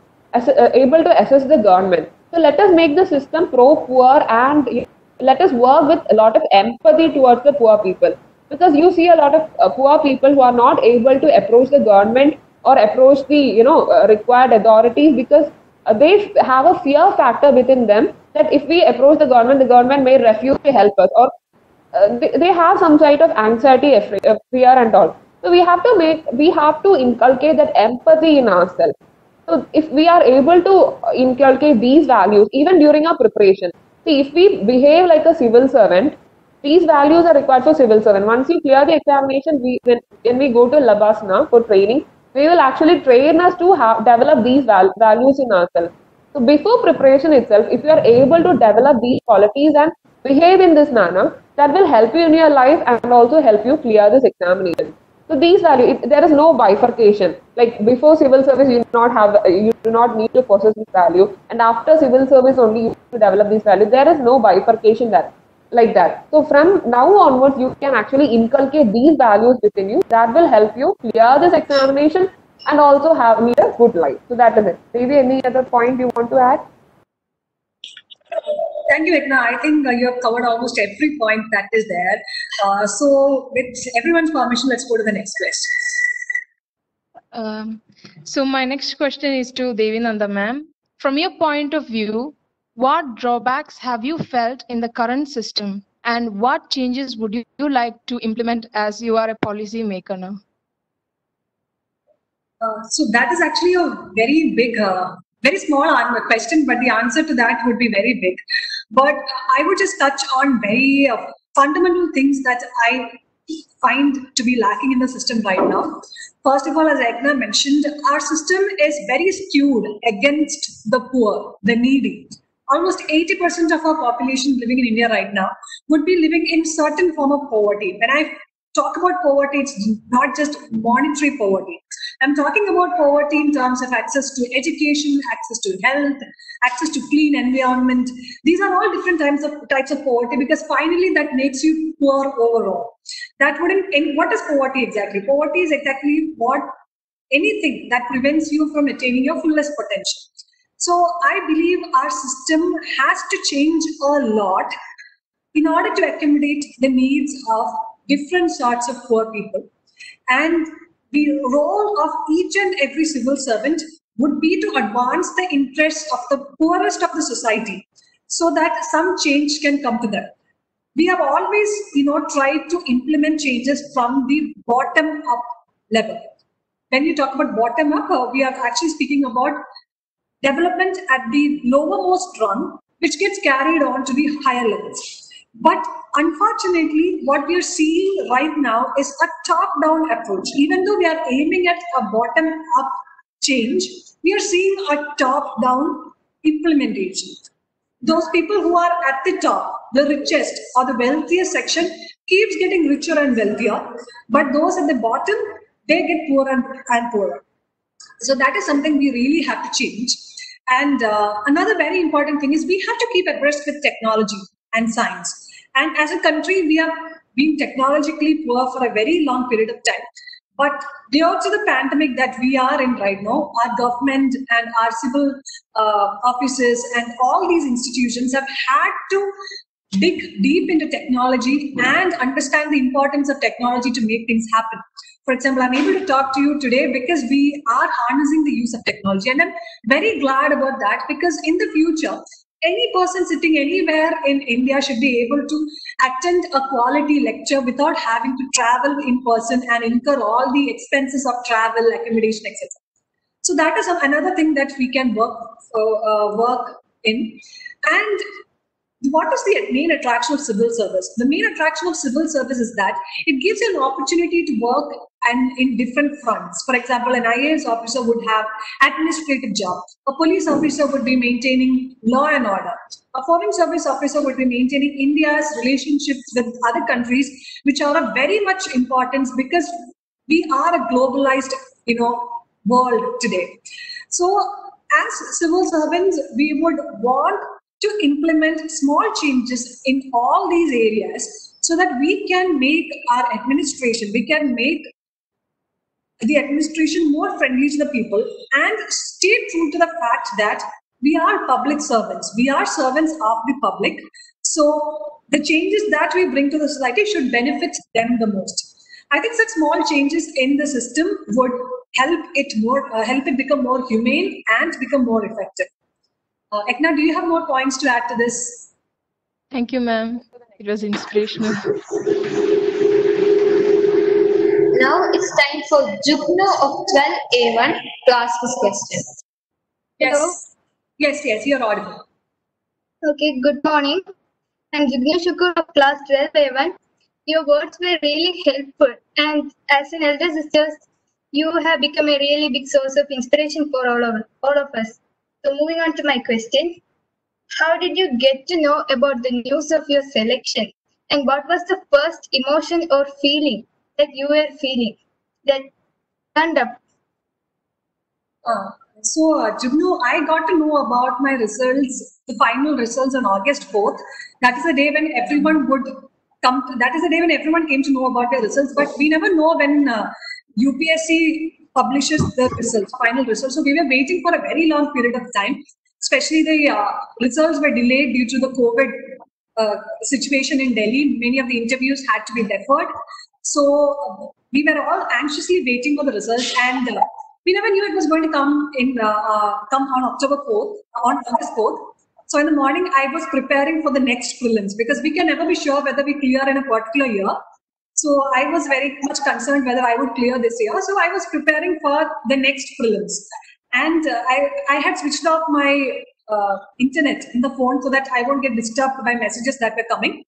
able to assess the government. So let us make the system pro-poor and let us work with a lot of empathy towards the poor people, because you see a lot of poor people who are not able to approach the government or approach the required authorities, because they have a fear factor within them that if we approach the government may refuse to help us, or they have some sort of anxiety, fear and all. So we have to inculcate that empathy in ourselves. So if we are able to inculcate these values even during our preparation, see, if we behave like a civil servant, these values are required for civil servant. Once you clear the examination, when we go to Labasana for training, we will actually train us to develop these values in ourselves. So before preparation itself, if you are able to develop these qualities and behave in this manner, that will help you in your life and also help you clear this examination. So these values, there is no bifurcation. Like before civil service, you do not need to possess this value, and after civil service only you need to develop this value. There is no bifurcation like that. So from now onwards, you can actually inculcate these values within you. That will help you clear this examination and also lead a good life. So that is it. Maybe any other point you want to add? Thank you, Ekna. I think you have covered almost every point that is there. So with everyone's permission, let's go to the next question. So my next question is to Devinanda ma'am. From your point of view, what drawbacks have you felt in the current system, and what changes would you like to implement as you are a policy maker now? So that is actually a very big, very small question, but the answer to that would be very big. But I would just touch on very fundamental things that I find to be lacking in the system right now. First of all, as Ekna mentioned, our system is very skewed against the poor, the needy. Almost 80% of our population living in India right now would be living in certain form of poverty. When I talk about poverty, it's not just monetary poverty. I'm talking about poverty in terms of access to education, access to health, access to clean environment. These are all different types of poverty, because finally that makes you poor overall. That wouldn't. What is poverty exactly? Poverty is exactly anything that prevents you from attaining your fullest potential. So I believe our system has to change a lot in order to accommodate the needs of different sorts of poor people. And the role of each and every civil servant would be to advance the interests of the poorest of the society, so that some change can come to them. We have always, tried to implement changes from the bottom up level. When you talk about bottom up, we are actually speaking about development at the lowermost rung, which gets carried on to the higher levels. But unfortunately, what we are seeing right now is a top-down approach. Even though we are aiming at a bottom-up change, we are seeing a top-down implementation. Those people who are at the top, the richest or the wealthiest section, keeps getting richer and wealthier, but those at the bottom, they get poorer and poorer. So that is something we really have to change. And another very important thing is we have to keep abreast with technology and science. And as a country, we have been technologically poor for a very long period of time. But due to the pandemic that we are in right now, our government and our civil offices and all these institutions have had to dig deep into technology and understand the importance of technology to make things happen. For example, I'm able to talk to you today because we are harnessing the use of technology. And I'm very glad about that, because in the future, any person sitting anywhere in India should be able to attend a quality lecture without having to travel in person and incur all the expenses of travel, accommodation, etc. So that is another thing that we can work in. And what is the main attraction of civil service? The main attraction of civil service is that it gives you an opportunity to work and in different fronts. For example, an IAS officer would have administrative job. A police officer would be maintaining law and order. A foreign service officer would be maintaining India's relationships with other countries, which are of very much importance because we are a globalized, world today. So as civil servants, we would want to implement small changes in all these areas so that we can make our administration, we can make the administration more friendly to the people and stay true to the fact that we are public servants. We are servants of the public. So the changes that we bring to the society should benefit them the most. I think such small changes in the system would help it become more humane and become more effective. Ekna, do you have more points to add to this? Thank you, ma'am. It was inspirational. Now it's time for Jugno of 12A1 to ask his question. Yes. Hello? Yes, you're audible. Okay, good morning. I'm Jugno Shukur of class 12A1. Your words were really helpful, and as an elder sister, you have become a really big source of inspiration for all of us. So moving on to my question, how did you get to know about the news of your selection, and what was the first emotion or feeling that you were feeling that turned up? Jugno, I got to know about my results, the final results on August 4th. That is the day when everyone would come. That is the day when everyone came to know about their results. But we never know when UPSC publishes the results, final results. So we were waiting for a very long period of time. Especially the results were delayed due to the COVID situation in Delhi. Many of the interviews had to be deferred. So we were all anxiously waiting for the results, and we never knew it was going to come on October 4th, on August 4th. So in the morning, I was preparing for the next prelims because we can never be sure whether we clear in a particular year. So I was very much concerned whether I would clear this year. So I was preparing for the next prelims. And I had switched off my internet in the phone so that I won't get disturbed by messages that were coming.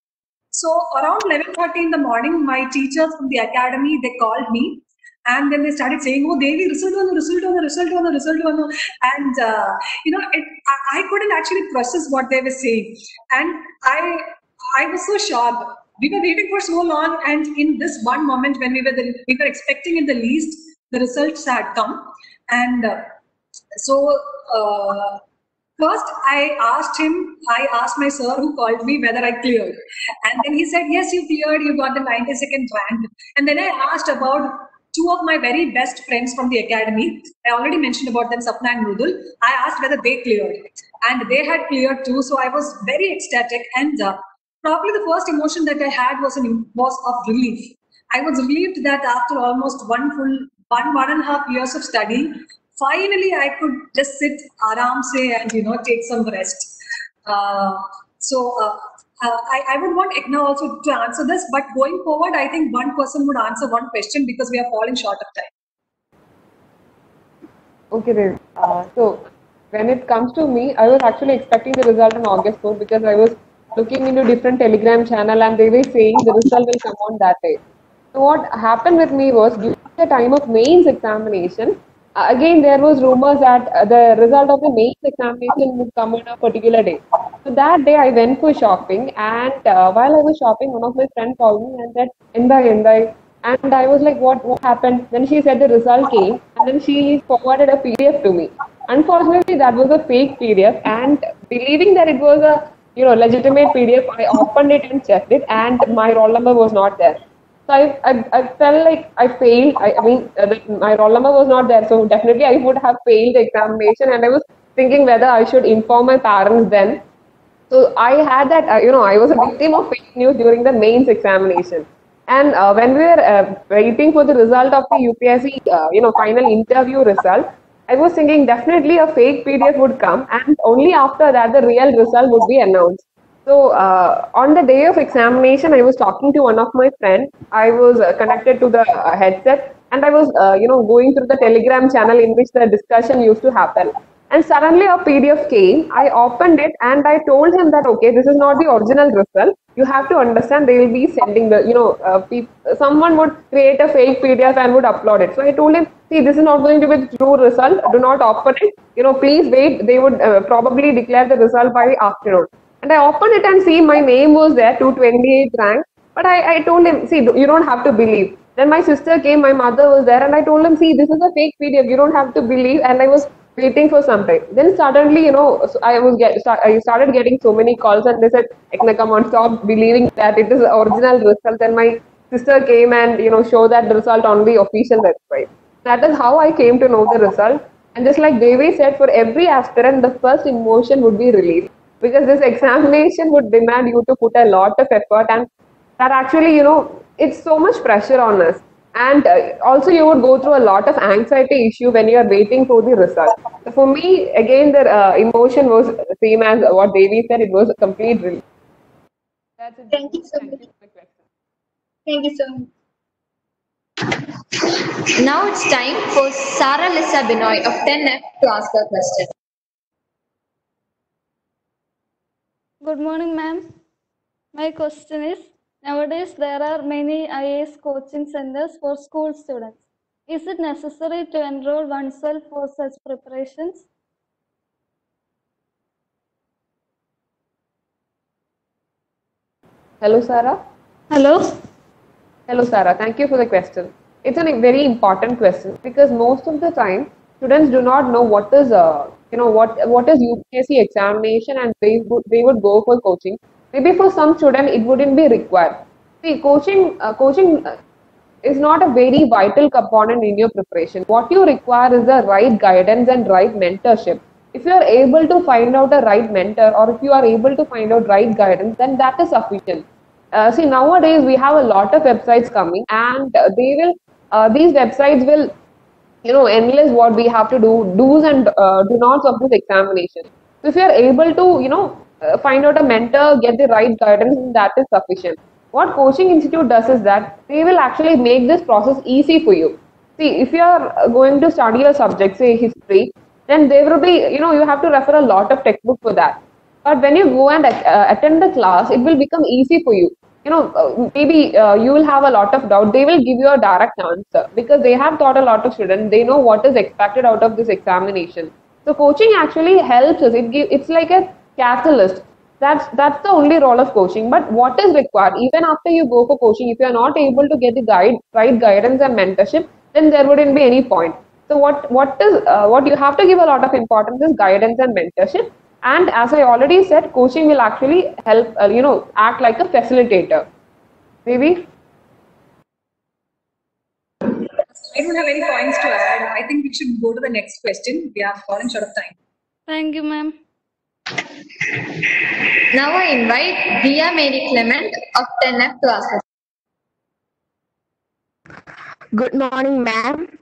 So around 11:30 in the morning, my teachers from the academy, they called me. And then they started saying, "Oh, Devi, result. And, I couldn't actually process what they were saying. And I was so shocked. We were waiting for so long. And in this one moment when we were expecting it the least, the results had come. And first I asked my sir who called me whether I cleared. And then he said, "Yes, you cleared, you got the 92nd rank." And then I asked about two of my very best friends from the academy. I already mentioned about them, Sapna and Mrudul. I asked whether they cleared, and they had cleared too. So I was very ecstatic, and probably the first emotion that I had was of relief. I was relieved that after almost one and a half years of studying, finally I could just sit aram se and take some rest. I would want Ekna also to answer this, but going forward, I think one person would answer one question because we are falling short of time. Okay, Dev. So when it comes to me, I was actually expecting the result on August 4th because I was looking into different Telegram channel and they were saying the result will come on that day. So what happened with me was during the time of mains examination, again there was rumors that the result of the mains examination would come on a particular day. So that day I went for shopping, and while I was shopping, one of my friends called me and said, Endai. And I was like, what happened? Then she said the result came, and then she forwarded a PDF to me. Unfortunately, that was a fake PDF, and believing that it was a legitimate PDF, I opened it and checked it, and my roll number was not there. So I felt like I failed. My roll number was not there, so definitely I would have failed the examination, and I was thinking whether I should inform my parents then. So I had that, I was a victim of fake news during the mains examination. And when we were waiting for the result of the UPSC, final interview result, I was thinking definitely a fake PDF would come, and only after that the real result would be announced. So on the day of examination, I was talking to one of my friends. I was connected to the headset, and I was going through the Telegram channel in which the discussion used to happen. And suddenly a PDF came. I opened it and I told him that okay, this is not the original result. You have to understand they will be sending the someone would create a fake PDF and would upload it. So I told him, see, this is not going to be the true result. Do not open it. Please wait. They would probably declare the result by the afternoon. And I opened it and see my name was there, 228 rank. But I told him, see, you don't have to believe. Then my sister came, my mother was there, and I told him, see, this is a fake PDF. You don't have to believe. And I was waiting for some time. Then suddenly, I started getting so many calls, and they said, Ekna, come on, stop believing that it is the original result. And my sister came and showed that the result on the official website. That is how I came to know the result. And just like Devi said, for every aspirant, the first emotion would be relief, because this examination would demand you to put a lot of effort, and that actually, it's so much pressure on us. And also you would go through a lot of anxiety issue when you are waiting for the result. So for me, again, the emotion was the same as what Devi said. It was a complete relief. That's it. Thank you so much. Thank you so much. Now it's time for Sarah Lisa Binoy of 10F to ask her question. Good morning, ma'am. My question is, nowadays there are many IAS coaching centers for school students. Is it necessary to enroll oneself for such preparations? Hello, Sarah. Hello. Hello, Sarah. Thank you for the question. It's a very important question, because most of the time students do not know what is what is UPSC examination, and they would go for coaching. Maybe for some student it wouldn't be required. See, coaching is not a very vital component in your preparation. What you require is the right guidance and right mentorship. If you are able to find out a right mentor, or if you are able to find out right guidance, then that is sufficient. See, nowadays we have a lot of websites coming, and these websites will endless what we have to do, do's and do nots of this examination. So if you are able to find out a mentor, get the right guidance, that is sufficient. What Coaching Institute does is that they will actually make this process easy for you. See, if you are going to study a subject, say history, then there will be, you have to refer a lot of textbook for that. But when you go and attend the class, it will become easy for you. Maybe you will have a lot of doubt. They will give you a direct answer, because they have taught a lot of students. They know what is expected out of this examination. So coaching actually helps us. It's like a catalyst. That's the only role of coaching. But what is required, even after you go for coaching, if you are not able to get the right guidance and mentorship, then there wouldn't be any point. So what you have to give a lot of importance is guidance and mentorship. And as I already said, coaching will actually help, act like a facilitator. Maybe? I don't have any points to add. I think we should go to the next question. We have fallen short of time. Thank you, ma'am. Now I invite Dia Mary Clement of 10F to ask her. Good morning, ma'am.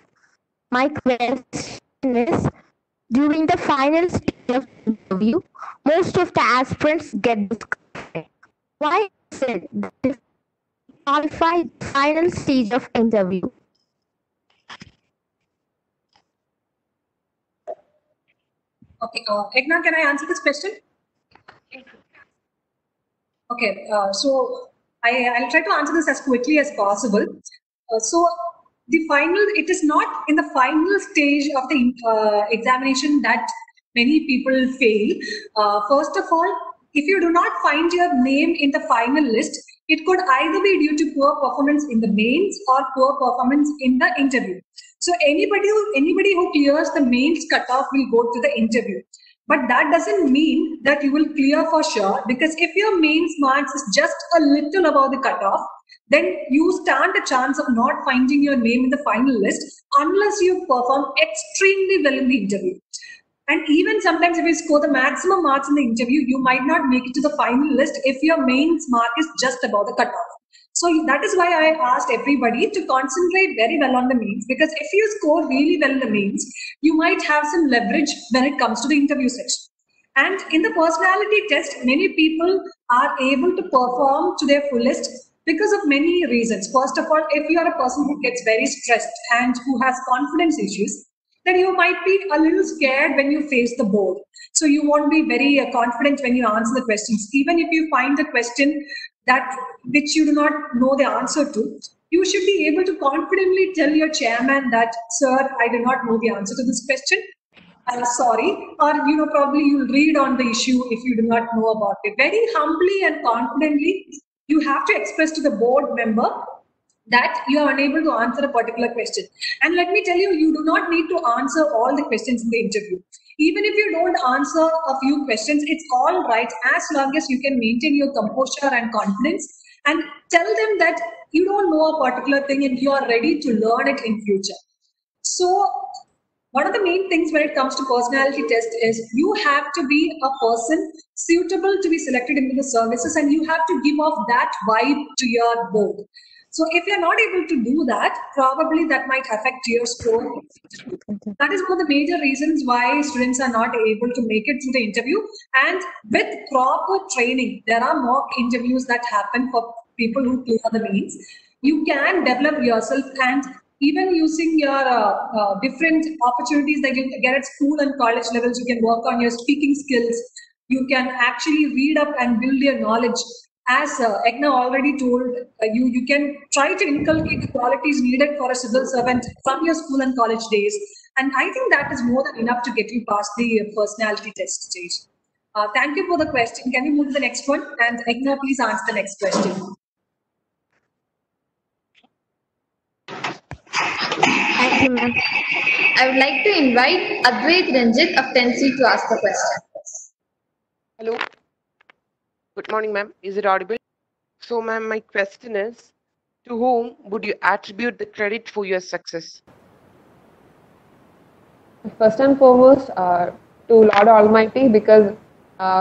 My question is, during the final stage of the interview, most of the aspirants get disqualified. Why is it that if qualified the final stage of interview? Okay, Ekna, can I answer this question? Okay, so I'll try to answer this as quickly as possible. It is not in the final stage of the examination that many people fail. First of all, if you do not find your name in the final list, it could either be due to poor performance in the mains or poor performance in the interview. So anybody who clears the mains cutoff will go to the interview. But that doesn't mean that you will clear for sure, because if your mains marks is just a little above the cutoff, then you stand a chance of not finding your name in the final list unless you perform extremely well in the interview. And even sometimes if you score the maximum marks in the interview, you might not make it to the final list if your mains mark is just above the cutoff. So that is why I asked everybody to concentrate very well on the mains, because if you score really well in the mains, you might have some leverage when it comes to the interview section. And in the personality test, many people are able to perform to their fullest because of many reasons. First of all, if you are a person who gets very stressed and who has confidence issues, then you might be a little scared when you face the board. So you won't be very confident when you answer the questions. Even if you find a question that which you do not know the answer to, you should be able to confidently tell your chairman that, sir, I do not know the answer to this question. Sorry, or probably you'll read on the issue if you do not know about it. Very humbly and confidently, you have to express to the board member that you are unable to answer a particular question. And let me tell you, you do not need to answer all the questions in the interview. Even if you don't answer a few questions, it's all right as long as you can maintain your composure and confidence and tell them that you don't know a particular thing and you are ready to learn it in future. So one of the main things when it comes to personality test is you have to be a person suitable to be selected into the services, and you have to give off that vibe to your board. So if you're not able to do that, probably that might affect your score. That is one of the major reasons why students are not able to make it through the interview. And with proper training, there are mock interviews that happen for people who clear the mains. You can develop yourself, and even using your different opportunities that you get at school and college levels, you can work on your speaking skills. You can actually read up and build your knowledge. As Egna already told you, you can try to inculcate the qualities needed for a civil servant from your school and college days. And I think that is more than enough to get you past the personality test stage. Thank you for the question. Can we move to the next one? And Egna, please answer the next question. Thank you, ma'am. I would like to invite Advait Ranjit of 10C to ask the question. Hello. Good morning, ma'am. Is it audible? So, ma'am, my question is, to whom would you attribute the credit for your success? First and foremost, to Lord Almighty, because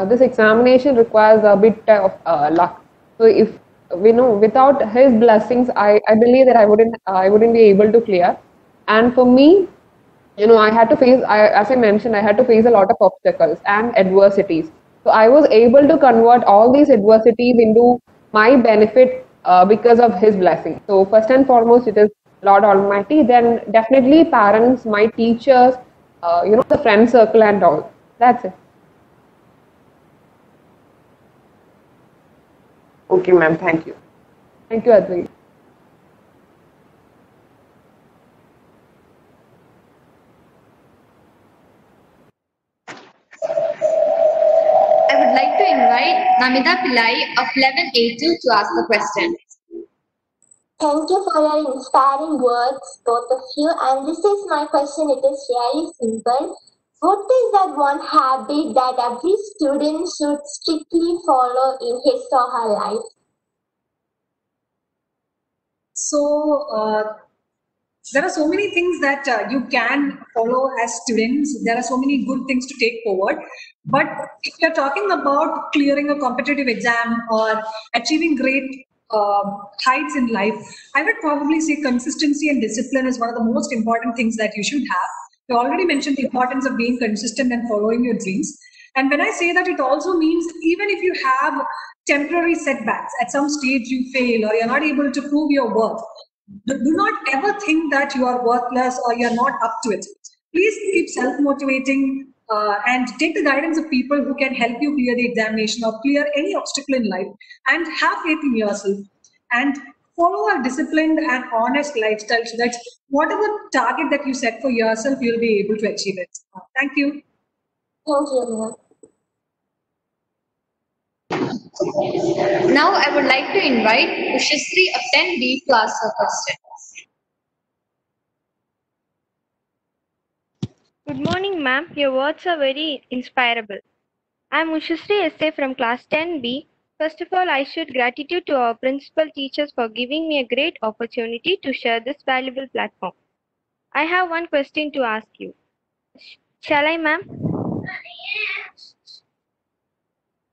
this examination requires a bit of luck. So if we know, without His blessings, I believe that I wouldn't be able to clear. And for me, I had to face, as I mentioned, I had to face a lot of obstacles and adversities. So I was able to convert all these adversities into my benefit because of His blessing. So first and foremost, it is Lord Almighty. Then definitely parents, my teachers, the friend circle and all. That's it. Okay, ma'am. Thank you. Thank you, Advait. I would like to invite Namita Pillai of 11A2 to ask the question. Thank you for your inspiring words, both of you. And this is my question. It is really simple. What is that one habit that every student should strictly follow in his or her life? So, there are so many things that you can follow as students. There are so many good things to take forward. But if you're talking about clearing a competitive exam or achieving great heights in life, I would probably say consistency and discipline is one of the most important things that you should have. You already mentioned the importance of being consistent and following your dreams. And when I say that, it also means even if you have temporary setbacks, at some stage you fail or you're not able to prove your worth, do not ever think that you are worthless or you're not up to it. Please keep self-motivating and take the guidance of people who can help you clear the examination or clear any obstacle in life, and have faith in yourself and follow a disciplined and honest lifestyle so that whatever target that you set for yourself, you'll be able to achieve it. Thank you. Thank you. Now I would like to invite Ushasri of 10B to ask her question. Good morning, ma'am. Your words are very inspirable. I am Ushasri SA from class 10B. First of all, I show gratitude to our principal teachers for giving me a great opportunity to share this valuable platform. I have one question to ask you. Shall I, ma'am?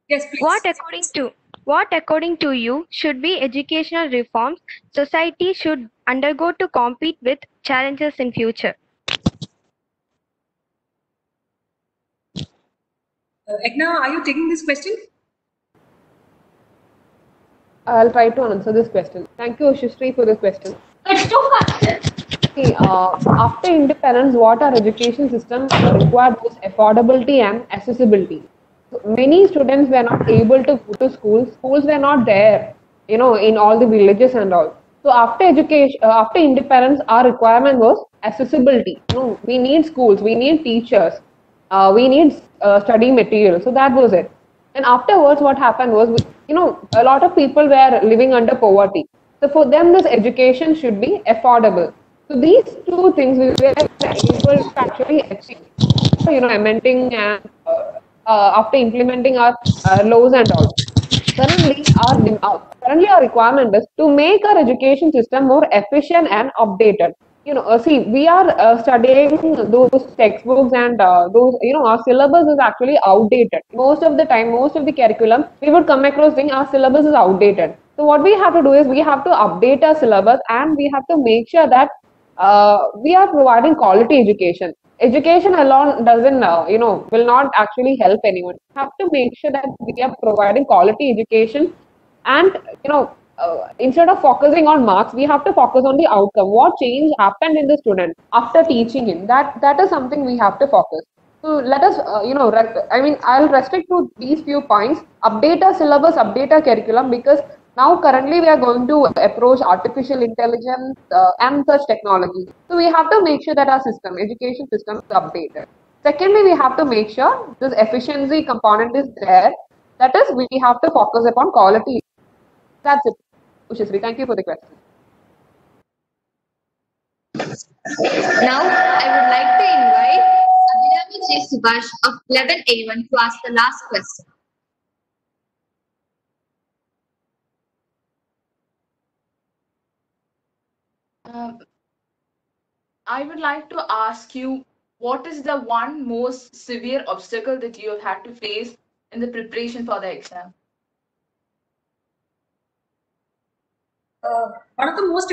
Yes, please. What according to you should be educational reforms society should undergo to compete with challenges in future? Egna, are you taking this question? I'll try to answer this question. Thank you, Shishri, for this question. See, after independence, what our education system required was affordability and accessibility. So many students were not able to go to schools. Schools were not there, in all the villages and all. So after education, after independence, our requirement was accessibility. We need schools, we need teachers, we need study material. So that was it. And afterwards, what happened was, a lot of people were living under poverty. So for them, this education should be affordable. So these two things we were able to actually achieve. Amending and after implementing our laws and all. Currently, our requirement is to make our education system more efficient and updated. See, we are studying those textbooks and those, our syllabus is actually outdated. Most of the time, most of the curriculum, we would come across saying our syllabus is outdated. So what we have to do is we have to update our syllabus and we have to make sure that we are providing quality education. Education alone doesn't, will not actually help anyone. We have to make sure that we are providing quality education and, instead of focusing on marks, we have to focus on the outcome. What change happened in the student after teaching him? That is something we have to focus. So let us, I'll restrict to these few points. Update our syllabus, update our curriculum, because now currently we are going to approach artificial intelligence and such technology. So we have to make sure that our system, education system, is updated. Secondly, we have to make sure this efficiency component is there. That is, we have to focus upon quality. That's it. Ushasri, thank you for the question. Now, I would like to invite Abhirami J. Subhash of 11A1 to ask the last question. I would like to ask you, what is the one most severe obstacle that you have had to face in the preparation for the exam? One of the most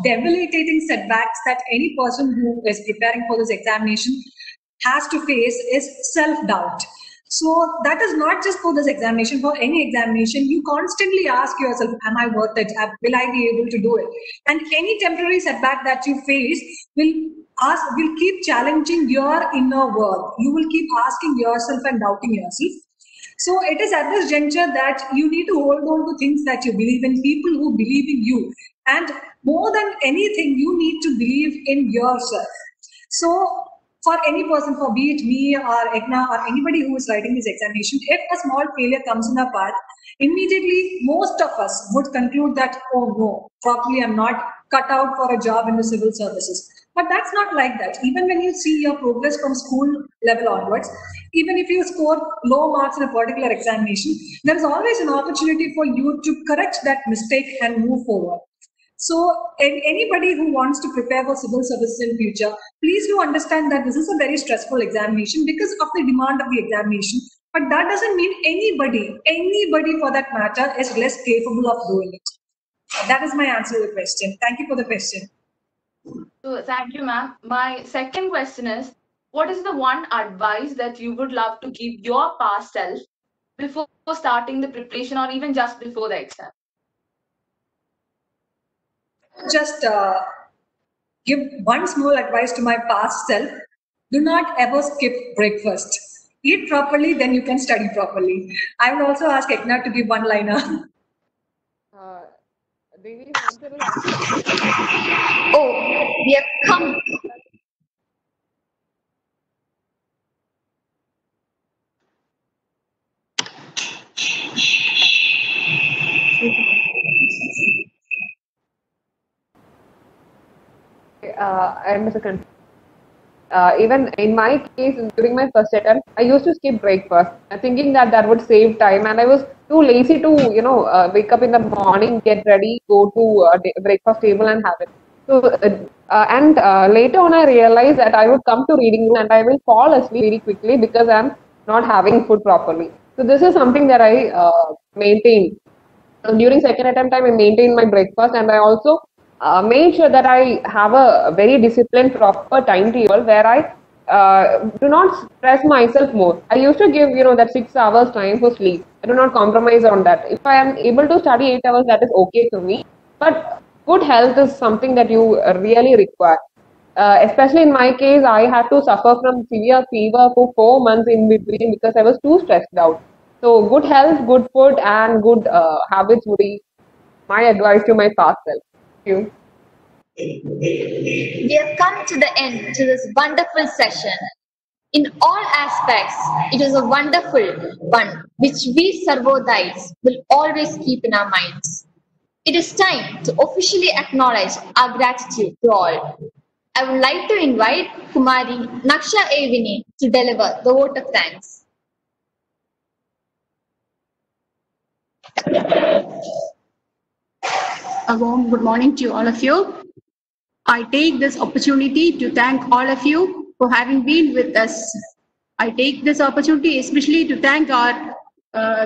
debilitating setbacks that any person who is preparing for this examination has to face is self-doubt. So that is not just for this examination, for any examination, you constantly ask yourself, am I worth it? Will I be able to do it? And any temporary setback that you face will keep challenging your inner world. You will keep asking yourself and doubting yourself. So it is at this juncture that you need to hold on to things that you believe in, people who believe in you. And more than anything, you need to believe in yourself. So for any person, for be it me or Egna or anybody who is writing this examination, if a small failure comes in our path, immediately most of us would conclude that, oh no, probably I'm not cut out for a job in the civil services. But that's not like that. Even when you see your progress from school level onwards, even if you score low marks in a particular examination, there is always an opportunity for you to correct that mistake and move forward. So anybody who wants to prepare for civil services in future, please do understand that this is a very stressful examination because of the demand of the examination. But that doesn't mean anybody for that matter is less capable of doing it. That is my answer to the question. Thank you for the question. So thank you, ma'am. My second question is, what is the one advice that you would love to give your past self before starting the preparation or even just before the exam? Just give one small advice to my past self. Do not ever skip breakfast. Eat properly, then you can study properly. I would also ask Egna to give one-liner. Oh, we have come. I'm even in my case, during my first attempt, I used to skip breakfast, thinking that would save time, and I was too lazy to, wake up in the morning, get ready, go to breakfast table and have it. So, later on, I realized that I would come to reading room and I will fall asleep very quickly because I'm not having food properly. So this is something that I maintain. During second attempt time, I maintained my breakfast, and I also made sure that I have a very disciplined, proper timetable where I do not stress myself more. I used to give, that 6 hours time for sleep. I do not compromise on that. If I am able to study 8 hours, that is okay for me. But good health is something that you really require. Especially in my case, I had to suffer from severe fever for 4 months in between because I was too stressed out. So good health, good food, and good habits would be my advice to my past self. Thank you. We have come to the end to this wonderful session. In all aspects, it is a wonderful one which we Sarvodais will always keep in our minds. It is time to officially acknowledge our gratitude to all. I would like to invite Kumari Naksha Avini to deliver the vote of thanks. A warm good morning to all of you. I take this opportunity to thank all of you for having been with us. I take this opportunity especially to thank our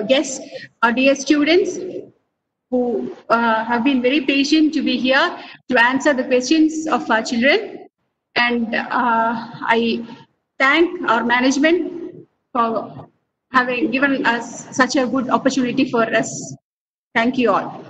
guests, our dear students who have been very patient to be here to answer the questions of our children. And I thank our management for having given us such a good opportunity for us. Thank you all.